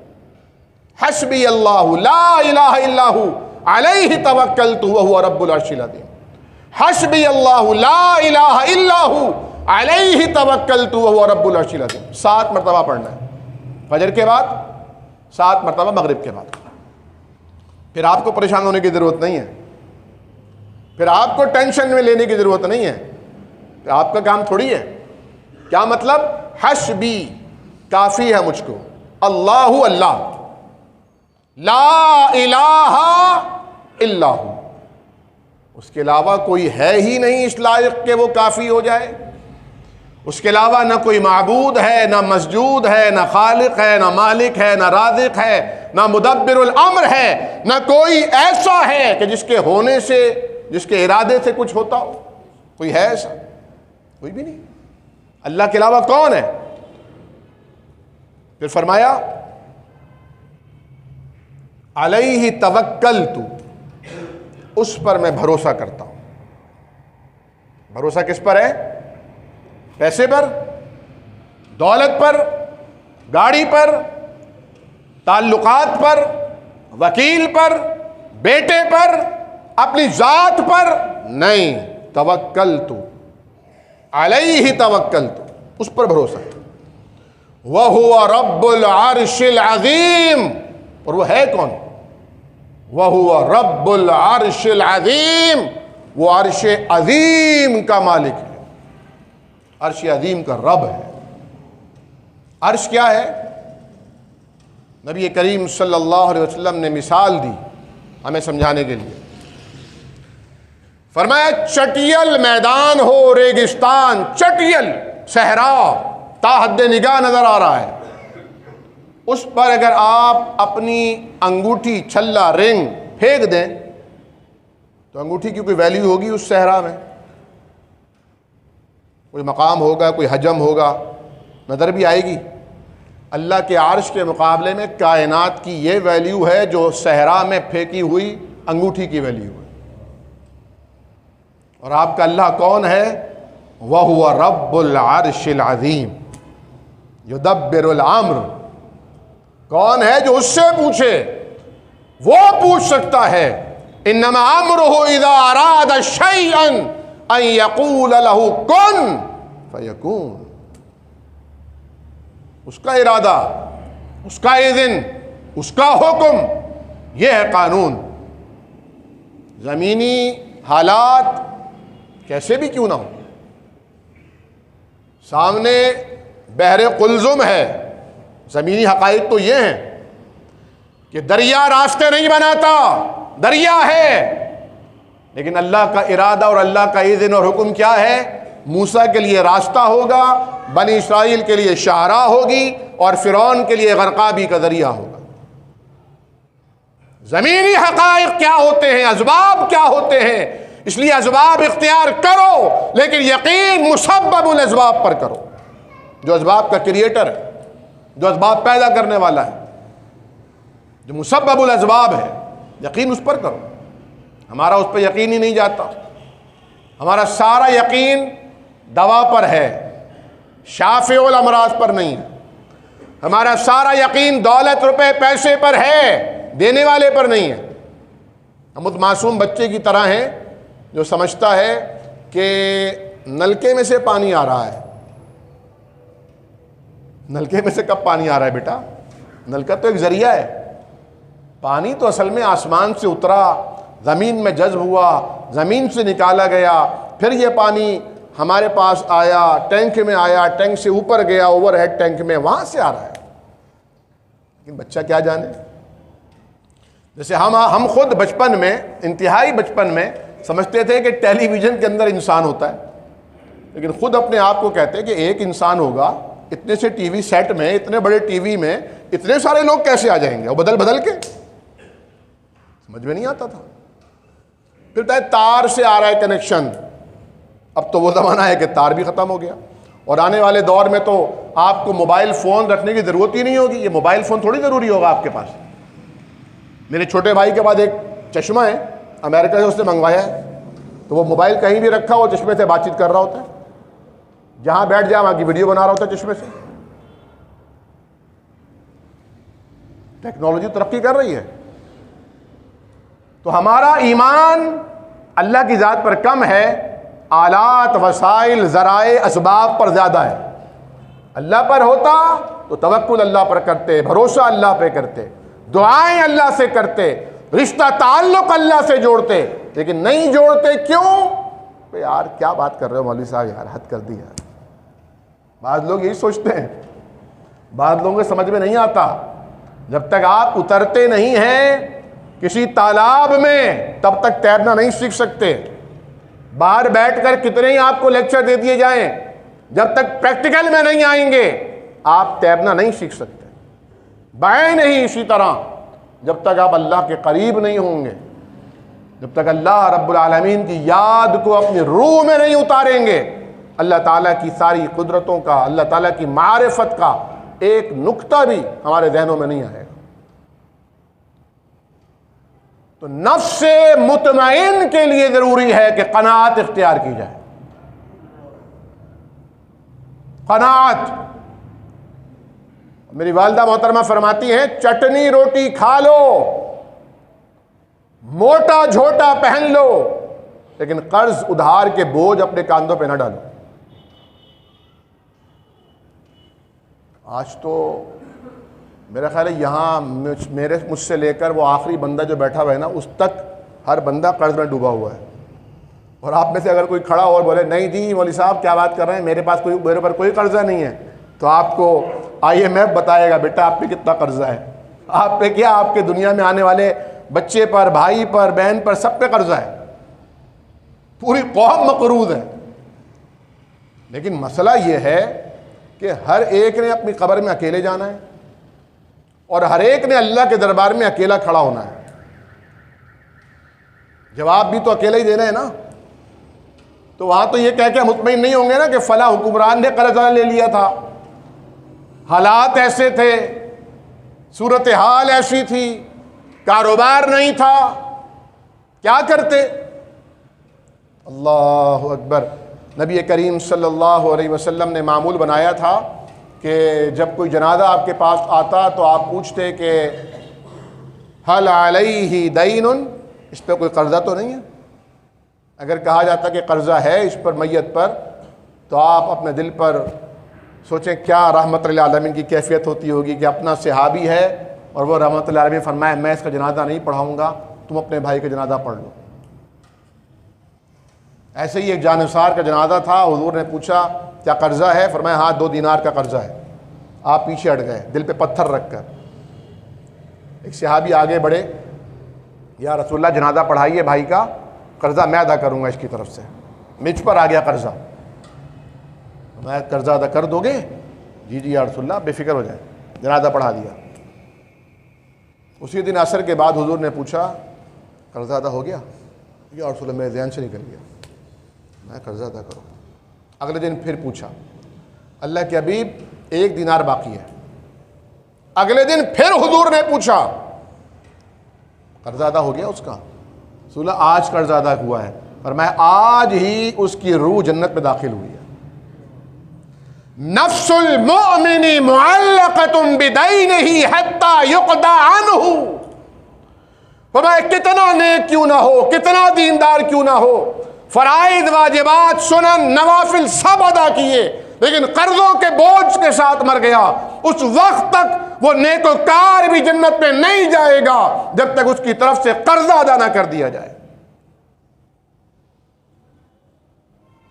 حسبی اللہ لا الہ الا هو علیہ توکلت وہو رب العرش العظیم. حسبی اللہ لا الہ الا هو علیہ توکلت وہو رب العرش العظیم. 7 مرتبہ پڑھنا ہے فجر کے بعد، 7 مرتبہ مغرب کے بعد. پھر آپ کو پریشان ہونے کی ضرورت نہیں ہے، پھر آپ کو ٹینشن میں لینے کی ضرورت نہیں ہے، پھر آپ کا کام تھوڑی ہے. کیا مطلب؟ حسبی کافی ہے مجھ کو، اللہ اللہ، لا الہ الا ہو، اس کے علاوہ کوئی ہے ہی نہیں اس لائق کہ وہ کافی ہو جائے. اس کے علاوہ نہ کوئی معبود ہے، نہ مسجود ہے، نہ خالق ہے، نہ مالک ہے، نہ رازق ہے، نہ مدبر الامر ہے، نہ کوئی ایسا ہے کہ جس کے ہونے سے، جس کے ارادے سے کچھ ہوتا ہو. کوئی ہے ایسا؟ کوئی بھی نہیں. اللہ کے علاوہ کون ہے؟ پھر فرمایا علیہ توکلت، اس پر میں بھروسہ کرتا ہوں. بھروسہ کس پر ہے؟ پیسے پر، دولت پر، گاڑی پر، تعلقات پر، وکیل پر، بیٹے پر، اپنی ذات پر نہیں. توکلت علیہ توکلت، اس پر بھروسہ. وَهُوَ رَبُّ الْعَرْشِ الْعَظِيمِ، اور وہ ہے کون؟ وَهُوَ رَبُّ الْعَرْشِ الْعَظِيمِ، وہ عرش عظیم کا مالک ہے، عرش عظیم کا رب ہے. عرش کیا ہے؟ نبی کریم صلی اللہ علیہ وسلم نے مثال دی ہمیں سمجھانے کے لیے. فرمایا چٹیل میدان ہو، ریگستان، چٹیل صحرا تا حد نگاہ نظر آ رہا ہے، اس پر اگر آپ اپنی انگوٹھی، چھلا، رنگ پھینک دیں تو انگوٹھی کی کوئی ویلیو ہوگی اس صحرا میں؟ کوئی مقام ہوگا، کوئی حجم ہوگا، نظر بھی آئے گی۔ اللہ کے عرش کے مقابلے میں کائنات کی یہ ویلیو ہے جو صحرا میں پھینکی ہوئی انگوٹھی کی ویلیو ہے۔ اور آپ کا اللہ کون ہے؟ وَهُوَ رَبُّ الْعَرْشِ الْعَظِيمِ يُدَبِّرُ الْأَمْرَ۔ کون ہے جو اس سے پوچھے؟ وہ پوچھ سکتا ہے۔ انما امرہ اذا اراد شیئا ان یقول لہ کن فیکون۔ اس کا ارادہ، اس کا اذن، اس کا حکم، یہ ہے قانون۔ زمینی حالات کیسے بھی کیوں نہ ہو، سامنے بحر قلزم ہے، زمینی حقائق تو یہ ہیں کہ دریا راستے نہیں بناتا، دریا ہے، لیکن اللہ کا ارادہ اور اللہ کا اذن اور حکم کیا ہے؟ موسیٰ کے لیے راستہ ہوگا، بنی اسرائیل کے لیے شاہراہ ہوگی، اور فرعون کے لیے غرقابی کا ذریعہ ہوگا۔ زمینی حقائق کیا ہوتے ہیں، اسباب کیا ہوتے ہیں، اس لیے اسباب اختیار کرو، لیکن یقین مسبب الاسباب پر کرو۔ جو اسباب کا کریٹر ہے، جو اسباب پیدا کرنے والا ہے، جو مسبب الاسباب ہے، یقین اس پر کرو۔ ہمارا اس پہ یقین ہی نہیں جاتا۔ ہمارا سارا یقین دوا پر ہے، شافع الامراض پر نہیں ہے۔ ہمارا سارا یقین دولت، روپے، پیسے پر ہے، دینے والے پر نہیں ہے۔ ہم اس معصوم بچے کی طرح ہیں جو سمجھتا ہے کہ نلکے میں سے پانی آ رہا ہے۔ نلکے میں سے کب پانی آ رہا ہے بیٹا؟ نلکا تو ایک ذریعہ ہے، پانی تو اصل میں آسمان سے اترا، زمین میں جذب ہوا، زمین سے نکالا گیا، پھر یہ پانی ہمارے پاس آیا، ٹینک میں آیا، ٹینک سے اوپر گیا، اوور ہیڈ ٹینک میں، وہاں سے آ رہا ہے۔ لیکن بچہ کیا جانے؟ جیسے ہم خود بچپن میں، انتہائی بچپن میں سمجھتے تھے کہ ٹیلی ویژن کے اندر انسان ہوتا ہے، لیکن خود اپنے آپ کو کہتے کہ ایک انسان ہوگا، اتنے سے ٹی وی سیٹ میں، اتنے بڑے ٹی وی میں اتنے سارے لوگ کیسے آ جائیں گے؟ اور بدل بدل کے سمجھ میں نہیں آتا تھا۔ پھر تار سے آ رہا ہے کنیکشن، اب تو وہ زمانہ ہے کہ تار بھی ختم ہو گیا، اور آنے والے دور میں تو آپ کو موبائل فون رکھنے کی ضرورت ہی نہیں ہوگی۔ یہ موبائل فون تھوڑی ضروری ہوگا آپ کے پاس۔ میرے چھوٹے بھائی کے بعد ایک چشمہ ہے، امریکہ سے اس نے منگوایا ہے، تو وہ موبائل کہیں بھی رکھا وہ چشمے سے بات چیت کر رہا ہوتا ہے، جہاں بیٹھ جائے وہاں کی ویڈیو بنا رہا ہوتا ہے چشمے سے۔ ٹیکنالوجی ترقی کر رہی ہے، تو ہمارا ایمان اللہ کی ذات پر کم ہے، آلات، وسائل، ذرائع، اسباب پر زیادہ ہے۔ اللہ پر ہوتا تو توکل اللہ پر کرتے، بھروسہ اللہ پہ کرتے، دعائیں اللہ سے کرتے، رشتہ تعلق اللہ سے جوڑتے، لیکن نہیں جوڑتے۔ کیوں؟ یار کیا بات کر رہے ہو مولوی صاحب، یار حد کر دی یار۔ بعض لوگ یہی سوچتے ہیں، بعض لوگوں کو سمجھ میں نہیں آتا، جب تک آپ اترتے نہیں ہیں کسی تالاب میں تب تک تیرنا نہیں سیکھ سکتے۔ باہر بیٹھ کر کتنے ہی آپ کو لیکچر دے دیے جائیں، جب تک پریکٹیکل میں نہیں آئیں گے آپ تیرنا نہیں سیکھ سکتے۔ بائیں نہیں اسی طرح، جب تک آپ اللہ کے قریب نہیں ہوں گے، جب تک اللہ رب العالمین کی یاد کو اپنی روح میں نہیں اتاریں گے، اللہ تعالیٰ کی ساری قدرتوں کا، اللہ تعالیٰ کی معرفت کا ایک نقطہ بھی ہمارے ذہنوں میں نہیں آئے گا۔ تو نفس مطمئن کے لیے ضروری ہے کہ قناعت اختیار کی جائے۔ قناعت، میری والدہ محترمہ فرماتی ہیں چٹنی روٹی کھا لو، موٹا جھوٹا پہن لو، لیکن قرض ادھار کے بوجھ اپنے کاندھوں پہ نہ ڈالو۔ آج تو میرا خیال ہے یہاں مجھ سے لے کر وہ آخری بندہ جو بیٹھا ہوا ہے نا، اس تک ہر بندہ قرض میں ڈوبا ہوا ہے۔ اور آپ میں سے اگر کوئی کھڑا ہو اور بولے نہیں جی مولوی صاحب کیا بات کر رہے ہیں، میرے پر کوئی قرضہ نہیں ہے، تو آپ کو IMF بتائے گا بیٹا آپ پہ کتنا قرضہ ہے، آپ پہ کیا، آپ کے دنیا میں آنے والے بچے پر، بھائی پر، بہن پر، سب پہ قرضہ ہے، پوری قوم مقروض ہے۔ لیکن مسئلہ یہ ہے کہ ہر ایک نے اپنی قبر میں اکیلے جانا ہے، اور ہر ایک نے اللہ کے دربار میں اکیلا کھڑا ہونا ہے۔ جواب بھی تو اکیلا ہی دینا ہے نا۔ تو وہاں تو یہ کہہ کے مطمئن نہیں ہوں گے نا کہ فلاں حکمران نے قرضہ لے لیا تھا، حالات ایسے تھے، صورتحال ایسی تھی، کاروبار نہیں تھا، کیا کرتے؟ اللہ اکبر۔ نبی کریم صلی اللہ علیہ وسلم نے معمول بنایا تھا کہ جب کوئی جنازہ آپ کے پاس آتا تو آپ پوچھتے کہ حل علیہ دین، اس پہ کوئی قرضہ تو نہیں ہے؟ اگر کہا جاتا کہ قرضہ ہے اس پر میت پر، تو آپ اپنے دل پر سوچیں کیا رحمت اللہ عالمین کی کیفیت ہوتی ہوگی کہ اپنا صحابی ہے اور وہ رحمت اللہ عالمین فرمائے میں اس کا جنازہ نہیں پڑھاؤں گا، تم اپنے بھائی کا جنازہ پڑھ لو۔ ایسے ہی ایک جانثار کا جنازہ تھا، حضور نے پوچھا کیا قرضہ ہے؟ فرمایا ہاں 2 دینار کا قرضہ ہے۔ آپ پیچھے ہٹ گئے دل پہ پتھر رکھ کر۔ ایک صحابی آگے بڑھے، یا رسول اللہ جنازہ پڑھائیے بھائی کا، قرضہ میں ادا کروں گا اس کی طرف سے، مجھ پر آ گیا قرضہ۔ میں قرضہ ادا کر دو گے؟ جی جی یا رسول اللہ، بے فکر ہو جائیں۔ جنازہ پڑھا دیا۔ اسی دن عصر کے بعد حضور نے پوچھا قرضہ ادا ہو گیا؟ یا رسول اللہ میرے ذہن سے نکل گیا، میں قرضہ ادا کروں۔ اگلے دن پھر پوچھا، اللہ کے حبیب 1 دینار باقی ہے۔ اگلے دن پھر حضور نے پوچھا قرضہ ادا ہو گیا اس کا؟ رسول اللہ آج قرضہ ادا ہوا ہے، فرمایا آج ہی اس کی روح جنت میں داخل ہوئی ہے۔ نفس المؤمن معلقۃ بدینہ حتی یقضی عنہ، فرمایا کتنا نیک کیوں نہ ہو، کتنا دیندار کیوں نہ ہو، فرائض واجبات سنن نوافل سب ادا کیے، لیکن قرضوں کے بوجھ کے ساتھ مر گیا، اس وقت تک وہ نیکوکار بھی جنت میں نہیں جائے گا جب تک اس کی طرف سے قرضہ ادا نہ کر دیا جائے۔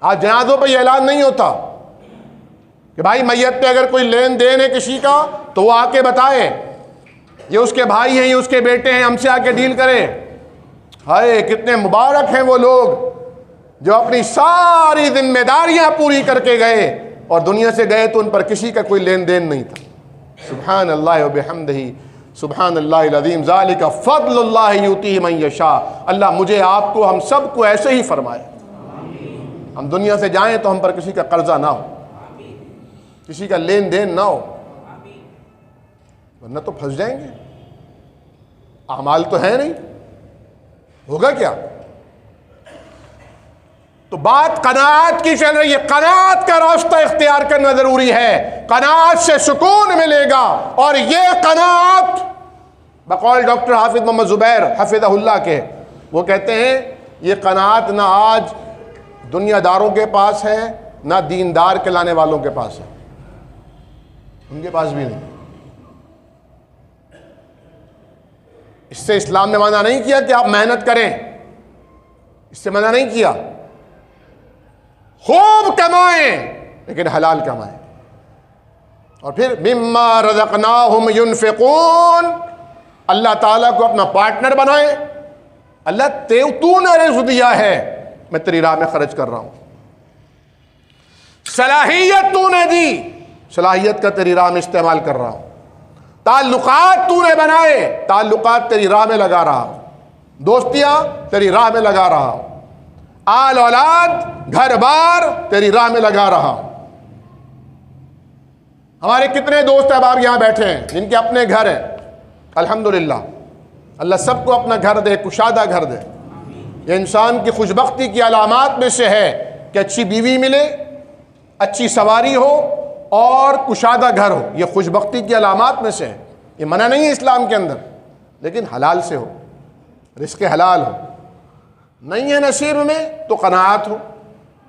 آج جنازوں پہ یہ اعلان نہیں ہوتا کہ بھائی میت پہ اگر کوئی لین دین ہے کسی کا تو وہ آ کے بتائے، یہ اس کے بھائی ہیں، یہ اس کے بیٹے ہیں، ہم سے آ کے ڈیل کرے۔ ہائے کتنے مبارک ہیں وہ لوگ جو اپنی ساری ذمہ داریاں پوری کر کے گئے اور دنیا سے گئے تو ان پر کسی کا کوئی لین دین نہیں تھا۔ سبحان اللہ و بحمدہ، سبحان اللہ العظیم، ذالک فضل اللہ یؤتیہ من یشاء۔ اللہ مجھے، آپ کو، ہم سب کو ایسے ہی فرمائے، ہم دنیا سے جائیں تو ہم پر کسی کا قرضہ نہ ہو، کسی کا لین دین نہ ہو، ورنہ تو پھنس جائیں گے۔ اعمال تو ہے نہیں، ہوگا کیا؟ تو بات قناعت کی چل رہی ہے، قناعت کا راستہ اختیار کرنا ضروری ہے، قناعت سے سکون ملے گا۔ اور یہ قناعت بقول ڈاکٹر حافظ محمد زبیر حفظہ اللہ کے، وہ کہتے ہیں یہ قناعت نہ آج دنیا داروں کے پاس ہے نہ دیندار کہلانے والوں کے پاس ہے، ان کے پاس بھی نہیں۔ اس سے اسلام نے منع نہیں کیا کہ آپ محنت کریں، اس سے منع نہیں کیا، خوب کمائیں لیکن حلال کمائیں۔ اور پھر مما رزقناہم ينفقون، اللہ تعالیٰ کو اپنا پارٹنر بنائیں۔ اللہ تو نے رزق دیا ہے، میں تیری راہ میں خرچ کر رہا ہوں، صلاحیت تو نے دی، صلاحیت کا تیری راہ میں استعمال کر رہا ہوں، تعلقات تو نے بنائے، تعلقات تیری راہ میں لگا رہا ہوں، دوستیاں تیری راہ میں لگا رہا ہوں، آل اولاد گھر بار تیری راہ میں لگا رہا ہوں۔ ہمارے کتنے دوست احباب یہاں بیٹھے ہیں جن کے اپنے گھر ہیں، الحمدللہ، اللہ سب کو اپنا گھر دے، کشادہ گھر دے۔ یہ انسان کی خوشبختی کی علامات میں سے ہے کہ اچھی بیوی ملے، اچھی سواری ہو اور کشادہ گھر ہو، یہ خوشبختی کی علامات میں سے ہے۔ یہ منع نہیں ہے اسلام کے اندر، لیکن حلال سے ہو، رزق حلال ہو۔ نہیں ہے نصیب میں تو قناعت ہو،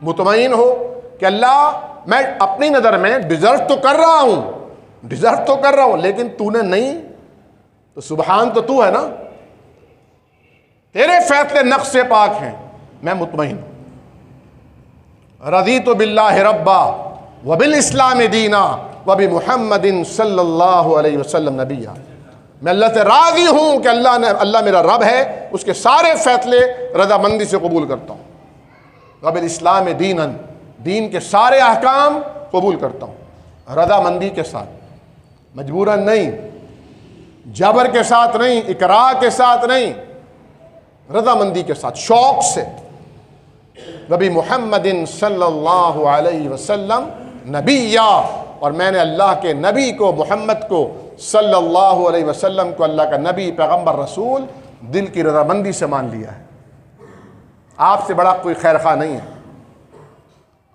مطمئن ہو کہ اللہ میں اپنی نظر میں ڈیزرو تو کر رہا ہوں، لیکن تو نے نہیں تو سبحان تو ہے نا، تیرے فیصلے نقص سے پاک ہیں، میں مطمئن ہوں۔ رضیت باللہ ربا وبالاسلام دینا وبمحمد صلی اللہ علیہ وسلم نبیا، میں اللہ سے راضی ہوں کہ اللہ میرا رب ہے، اس کے سارے فیصلے رضامندی سے قبول کرتا ہوں۔ وبالاسلام دینا، دین کے سارے احکام قبول کرتا ہوں، رضامندی کے ساتھ، مجبوراً نہیں، جبر کے ساتھ نہیں، اکراہ کے ساتھ نہیں، رضامندی کے ساتھ، شوق سے۔ وبی محمد صلی اللہ علیہ وسلم نبیّا، اور میں نے اللہ کے نبی کو محمد کو صلی اللہ علیہ وسلم کو اللہ کا نبی پیغمبر رسول دل کی رضامندی سے مان لیا ہے۔ آپ سے بڑا کوئی خیر خواہ نہیں ہے،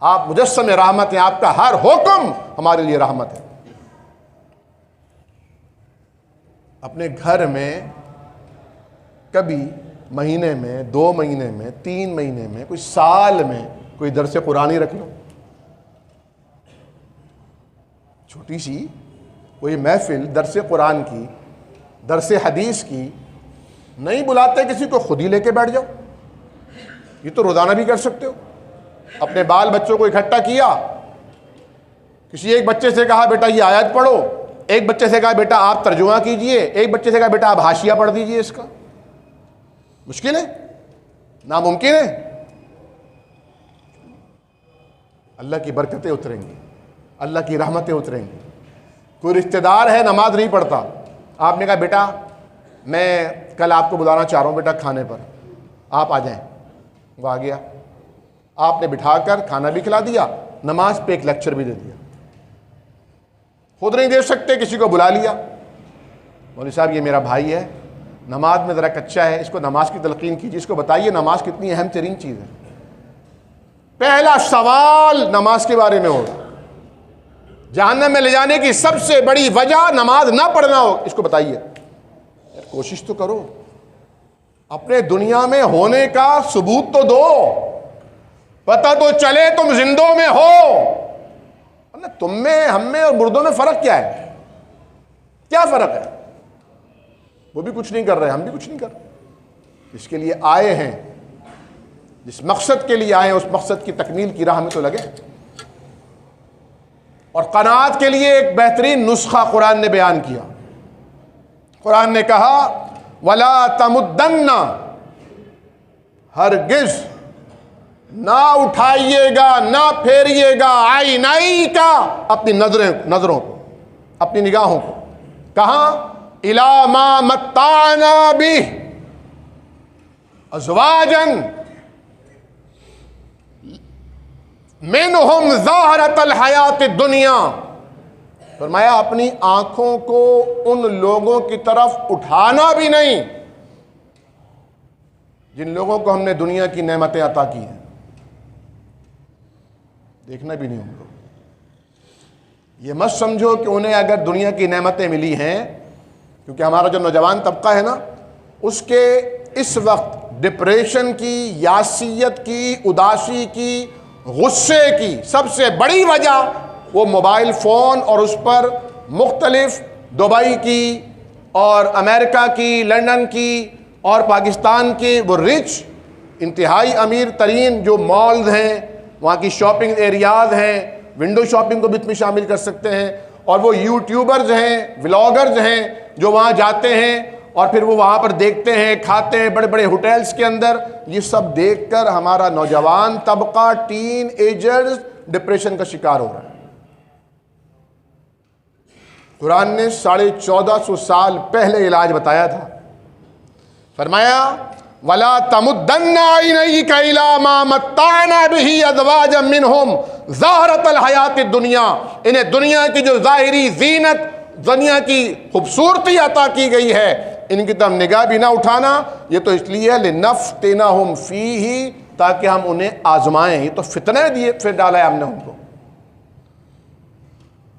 آپ مجسم رحمت ہیں، آپ کا ہر حکم ہمارے لیے رحمت ہے۔ اپنے گھر میں کبھی مہینے میں، 2 مہینے میں، 3 مہینے میں، کوئی سال میں کوئی درس قرآنی رکھ لو، چھوٹی سی کوئی محفل درس قرآن کی، درس حدیث کی، نہیں بلاتے کسی کو، خود ہی لے کے بیٹھ جاؤ۔ یہ تو روزانہ بھی کر سکتے ہو۔ اپنے بال بچوں کو اکٹھا کیا، کسی ایک بچے سے کہا بیٹا یہ آیت پڑھو، ایک بچے سے کہا بیٹا آپ ترجمہ کیجئے، ایک بچے سے کہا بیٹا آپ حاشیہ پڑھ دیجئے اس کا۔ مشکل ہے؟ ناممکن ہے؟ اللہ کی برکتیں اتریں گی، اللہ کی رحمتیں اتریں گی۔ کوئی رشتہ دار ہے نماز نہیں پڑھتا، آپ نے کہا بیٹا میں کل آپ کو بلانا چاہ رہا ہوں بیٹا کھانے پر، آپ آ جائیں، وہ آ گیا، آپ نے بٹھا کر کھانا بھی کھلا دیا، نماز پہ ایک لیکچر بھی دے دیا۔ خود نہیں دے سکتے، کسی کو بلا لیا، مولوی صاحب یہ میرا بھائی ہے، نماز میں ذرا کچا ہے، اس کو نماز کی تلقین کیجیے، اس کو بتائیے نماز کتنی اہم ترین چیز ہے۔ پہلا سوال نماز کے بارے میں ہوگا، جہنم میں لے جانے کی سب سے بڑی وجہ نماز نہ پڑھنا ہو، اس کو بتائیے۔ یار کوشش تو کرو، اپنے دنیا میں ہونے کا ثبوت تو دو، پتہ تو چلے تم زندوں میں ہو۔ تم میں، ہم میں اور مردوں میں فرق کیا ہے؟ کیا فرق ہے؟ وہ بھی کچھ نہیں کر رہے، ہم بھی کچھ نہیں کر رہے۔ اس کے لیے آئے ہیں، جس مقصد کے لیے آئے ہیں اس مقصد کی تکمیل کی راہ میں تو لگے۔ اور قناعت کے لیے ایک بہترین نسخہ قرآن نے بیان کیا۔ قرآن نے کہا وَلَا تَمُدَّنَّ، ہرگز نہ اٹھائیے گا، نہ پھیریے گا، عَيْنَيْكَ، اپنی نظروں کو، اپنی نگاہوں کو، کہاں؟ إِلَى مَا مَتَّعْنَا بِهِ أَزْوَاجًا مِّنْهُمْ ظَاهِرَةَ الْحَيَاةِ الدُّنْيَا، فرمایا اپنی آنکھوں کو ان لوگوں کی طرف اٹھانا بھی نہیں جن لوگوں کو ہم نے دنیا کی نعمتیں عطا کی ہیں، دیکھنا بھی نہیں ان کو۔ یہ مت سمجھو کہ انہیں اگر دنیا کی نعمتیں ملی ہیں، کیونکہ ہمارا جو نوجوان طبقہ ہے نا، اس کے اس وقت ڈپریشن کی، یاسیت کی، اداسی کی، غصے کی سب سے بڑی وجہ وہ موبائل فون اور اس پر مختلف دبئی کی اور امریکہ کی، لندن کی اور پاکستان کے وہ رچ انتہائی امیر ترین جو مالز ہیں، وہاں کی شاپنگ ایریاز ہیں، ونڈو شاپنگ کو بھی اس میں شامل کر سکتے ہیں، اور وہ یوٹیوبرز ہیں، ولاگرز ہیں جو وہاں جاتے ہیں اور پھر وہ وہاں پر دیکھتے ہیں، کھاتے ہیں بڑے بڑے ہوٹلز کے اندر۔ یہ سب دیکھ کر ہمارا نوجوان طبقہ، ٹین ایجرز ڈپریشن کا شکار ہو رہا ہے۔ قرآن نے 1450 سال پہلے علاج بتایا تھا، فرمایا وَلَا تَمُدَّنَّ عَيْنَيْكَ إِلَىٰ مَا مَتَّعْنَا بِهِ أَزْوَاجًا مِّنْهُمْ ظَاهِرَةَ الْحَيَاةِ الدُّنْيَا، انہیں دنیا کی جو ظاہری زینت، دنیا کی خوبصورتی عطا کی گئی ہے، ان کی طرف نگاہ بھی نہ اٹھانا۔ یہ تو اس لیے لِنَفْتِنَهُمْ فِيهِ، تاکہ ہم انہیں آزمائیں۔ یہ تو فتنہ دیے پھر ڈالا ہے ہم نے ان کو،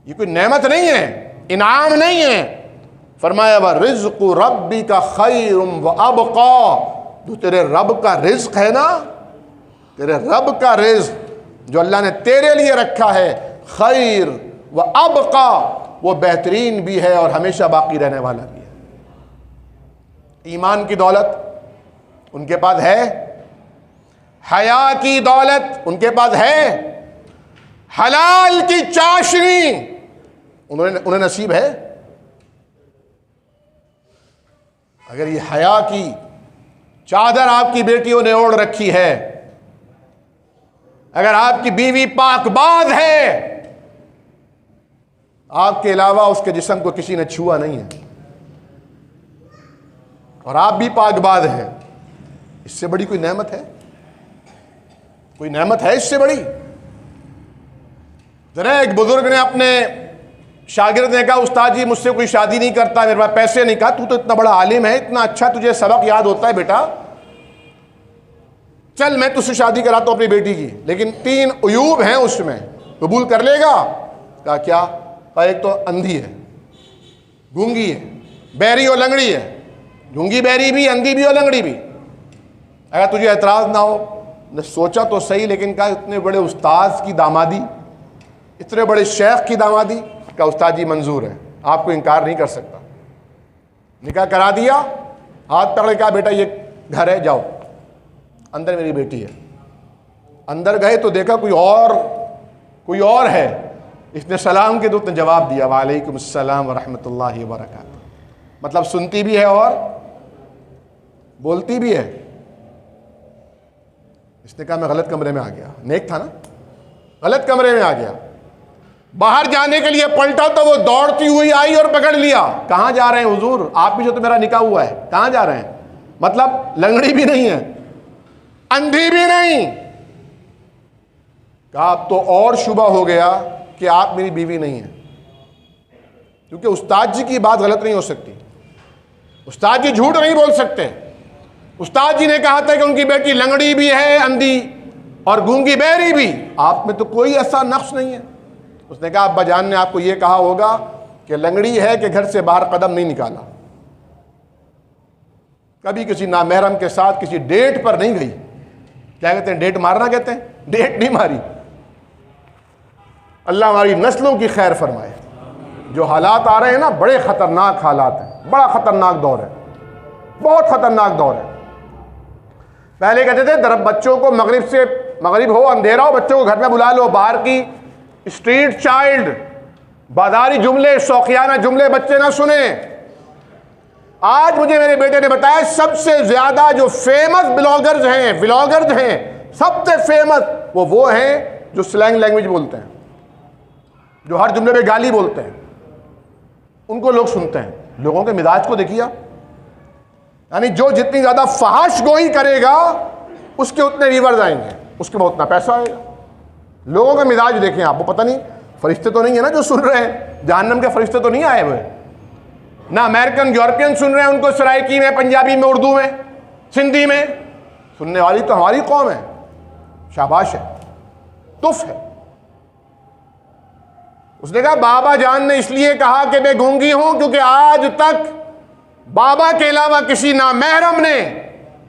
یہ کوئی نعمت نہیں ہے، انعام نہیں ہے۔ فرمایا وَرِزْقُ رَبِّكَ خَيْرٌ وَأَبْقَىٰ، جو تیرے رب کا رزق ہے نا، تیرے رب کا رزق جو اللہ نے تیرے لیے رکھا ہے، خیر و ابقا، وہ بہترین بھی ہے اور ہمیشہ باقی رہنے والا بھی ہے۔ ایمان کی دولت ان کے پاس ہے، حیا کی دولت ان کے پاس ہے، حلال کی چاشنی انہیں نصیب ہے۔ اگر یہ حیا کی چادر آپ کی بیٹیوں نے اوڑھ رکھی ہے، اگر آپ کی بیوی پاک باز ہے، آپ کے علاوہ اس کے جسم کو کسی نے چھوا نہیں ہے، اور آپ بھی پاک باز ہیں، اس سے بڑی کوئی نعمت ہے؟ کوئی نعمت ہے اس سے بڑی؟ ذرا ایک بزرگ نے اپنے شاگرد نے کہا استاد جی مجھ سے کوئی شادی نہیں کرتا، میرے پاس پیسے نہیں. کہا تو تو اتنا بڑا عالم ہے، اتنا اچھا تجھے سبق یاد ہوتا ہے بیٹا، چل میں تجھ سے شادی کراتا ہوں اپنی بیٹی کی، لیکن 3 عیوب ہیں اس میں، قبول کر لے گا؟ کہا کیا؟ کہا ایک تو اندھی ہے، گونگی ہے، بہری اور لنگڑی ہے. گونگی بہری بھی، اندھی بھی اور لنگڑی بھی. اگر تجھے اعتراض نہ ہو. نے سوچا تو صحیح، لیکن کہا اتنے بڑے استاذ کی دامادی، اتنے بڑے شیخ کی دامادی. کہا استاد جی منظور ہے، آپ کو انکار نہیں کر سکتا. نکاح کرا دیا، ہاتھ پکڑے کہا بیٹا یہ گھر ہے، جاؤ اندر میری بیٹی ہے. اندر گئے تو دیکھا کوئی اور ہے. اس نے سلام کے تو نے جواب دیا وعلیکم السلام ورحمۃ اللہ وبرکاتہ. مطلب سنتی بھی ہے اور بولتی بھی ہے. اس نے کہا میں غلط کمرے میں آ گیا. نیک تھا نا، غلط کمرے میں آ گیا. باہر جانے کے لیے پلٹا تو وہ دوڑتی ہوئی آئی اور پکڑ لیا. کہاں جا رہے ہیں حضور؟ آپ بھی جو تو میرا نکاح ہوا ہے، کہاں جا رہے ہیں؟ مطلب لنگڑی بھی نہیں ہے، اندھی بھی نہیں. کہا اب تو اور شبہ ہو گیا کہ آپ میری بیوی نہیں ہیں، کیونکہ استاد جی کی بات غلط نہیں ہو سکتی، استاد جی جھوٹ نہیں بول سکتے. استاد جی نے کہا تھا کہ ان کی بیٹی لنگڑی بھی ہے، اندھی اور گونگی بہری بھی، آپ میں تو کوئی ایسا نقص نہیں ہے. اس نے کہا ابا جان نے آپ کو یہ کہا ہوگا کہ لنگڑی ہے کہ گھر سے باہر قدم نہیں نکالا، کبھی کسی نامحرم کے ساتھ کسی ڈیٹ پر نہیں گئی. کیا کہتے ہیں؟ ڈیٹ مارنا کہتے ہیں، ڈیٹ نہیں ماری. اللہ ہماری نسلوں کی خیر فرمائے. جو حالات آ رہے ہیں نا بڑے خطرناک حالات ہیں، بڑا خطرناک دور ہے، بہت خطرناک دور ہے. پہلے کہتے تھے بچوں کو مغرب ہو اندھیرا ہو بچوں کو گھر میں بلا لو. باہر کی اسٹریٹ چائلڈ، بازاری جملے، شوقیانہ جملے بچے نہ سنیں. آج مجھے میرے بیٹے نے بتایا سب سے زیادہ جو فیمس ولاگرز ہیں سب سے فیمس وہ ہیں جو سلینگ لینگویج بولتے ہیں، جو ہر جملے پہ گالی بولتے ہیں. ان کو لوگ سنتے ہیں. لوگوں کے مزاج کو دیکھیے، یعنی جو جتنی زیادہ فحش گوئی کرے گا اس کے اتنے ریورز آئیں گے، اس کے میں اتنا پیسہ آئے گا. لوگوں کا مزاج دیکھیں آپ کو پتہ نہیں، فرشتے تو نہیں ہیں نا جو سن رہے ہیں، جہنم کے فرشتے تو نہیں آئے ہوئے، نہ امریکن یورپین سن رہے ہیں ان کو سرائکی میں، پنجابی میں، اردو میں، سندھی میں. سننے والی تو ہماری قوم ہے. شاباش ہے، تف ہے. اس نے کہا بابا جان نے اس لیے کہا کہ میں گونگی ہوں کیونکہ آج تک بابا کے علاوہ کسی نامحرم نے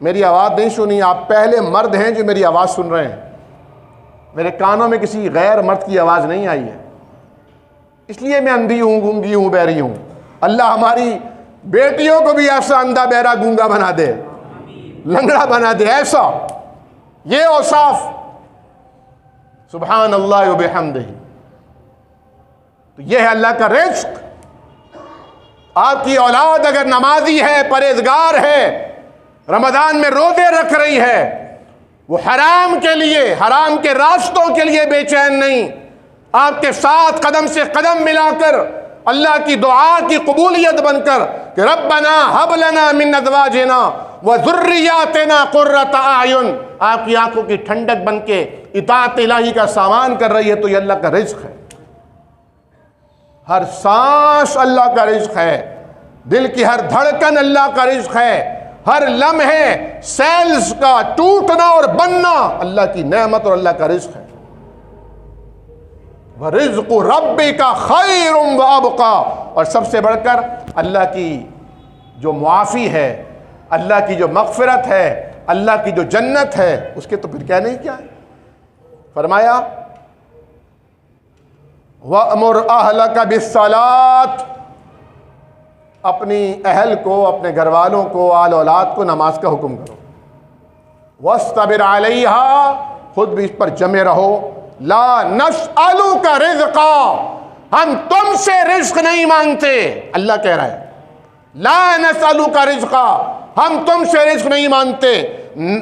میری آواز نہیں سنی. آپ پہلے مرد ہیں جو میری آواز سن رہے ہیں. میرے کانوں میں کسی غیر مرد کی آواز نہیں آئی ہے، اس لیے میں اندھی ہوں، گونگی ہوں، بہری ہوں. اللہ ہماری بیٹیوں کو بھی ایسا اندھا بہرا گونگا بنا دے، لنگڑا بنا دے، ایسا یہ اوصاف. سبحان اللہ و بحمدہ. تو یہ ہے اللہ کا رزق. آپ کی اولاد اگر نمازی ہے، پرہیزگار ہے، رمضان میں روزے رکھ رہی ہے، وہ حرام کے لیے، حرام کے راستوں کے لیے بے چین نہیں، آپ کے ساتھ قدم سے قدم ملا کر اللہ کی دعا کی قبولیت بن کر کہ ربنا ہب لنا من ازواجنا وذریاتنا قرۃ اعین، آپ کی آنکھوں کی ٹھنڈک بن کے اطاعت الہی کا سامان کر رہی ہے، تو یہ اللہ کا رزق ہے. ہر سانس اللہ کا رزق ہے، دل کی ہر دھڑکن اللہ کا رزق ہے، ہر لمحے سیلز کا ٹوٹنا اور بننا اللہ کی نعمت اور اللہ کا رزق ہے. وَرِزْقُ رَبِّكَ خَيْرٌ وَأَبْقَىٰ. اور سب سے بڑھ کر اللہ کی جو معافی ہے، اللہ کی جو مغفرت ہے، اللہ کی جو جنت ہے، اس کے تو پھر کہنے ہی کیا ہے. فرمایا وَأْمُرْ أَهْلَكَ بِالصَّلَاةِ، اپنی اہل کو، اپنے گھر والوں کو، آل اولاد کو نماز کا حکم کرو. وَاسْتَبِرْ عَلَيْهَا، خود بھی اس پر جمے رہو. لا نسألک رزقا، ہم تم سے رزق نہیں مانگتے. اللہ کہہ رہا ہے لا نسألک رزقا، ہم تم سے رزق نہیں مانگتے.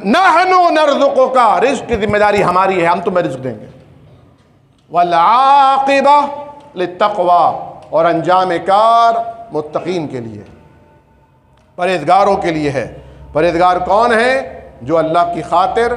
نحن نرزقک، رزق کی ذمہ داری ہماری ہے، ہم تمہیں رزق دیں گے. والعاقبہ للتقوی، اور انجام کار متقین کے لیے، پرہیزگاروں کے لیے ہے. پرہیزگار کون ہے؟ جو اللہ کی خاطر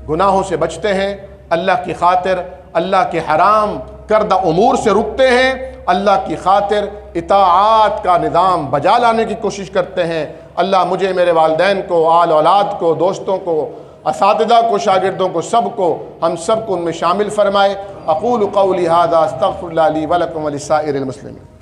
گناہوں سے بچتے ہیں، اللہ کی خاطر اللہ کے حرام کردہ امور سے رکتے ہیں، اللہ کی خاطر اطاعت کا نظام بجا لانے کی کوشش کرتے ہیں۔ اللہ مجھے، میرے والدین کو، آل اولاد کو، دوستوں کو، اساتذہ کو، شاگردوں کو، سب کو، ہم سب کو ان میں شامل فرمائے۔ اقول قولی ھذا استغفر اللہ لی ولکم ولسائر المسلمین۔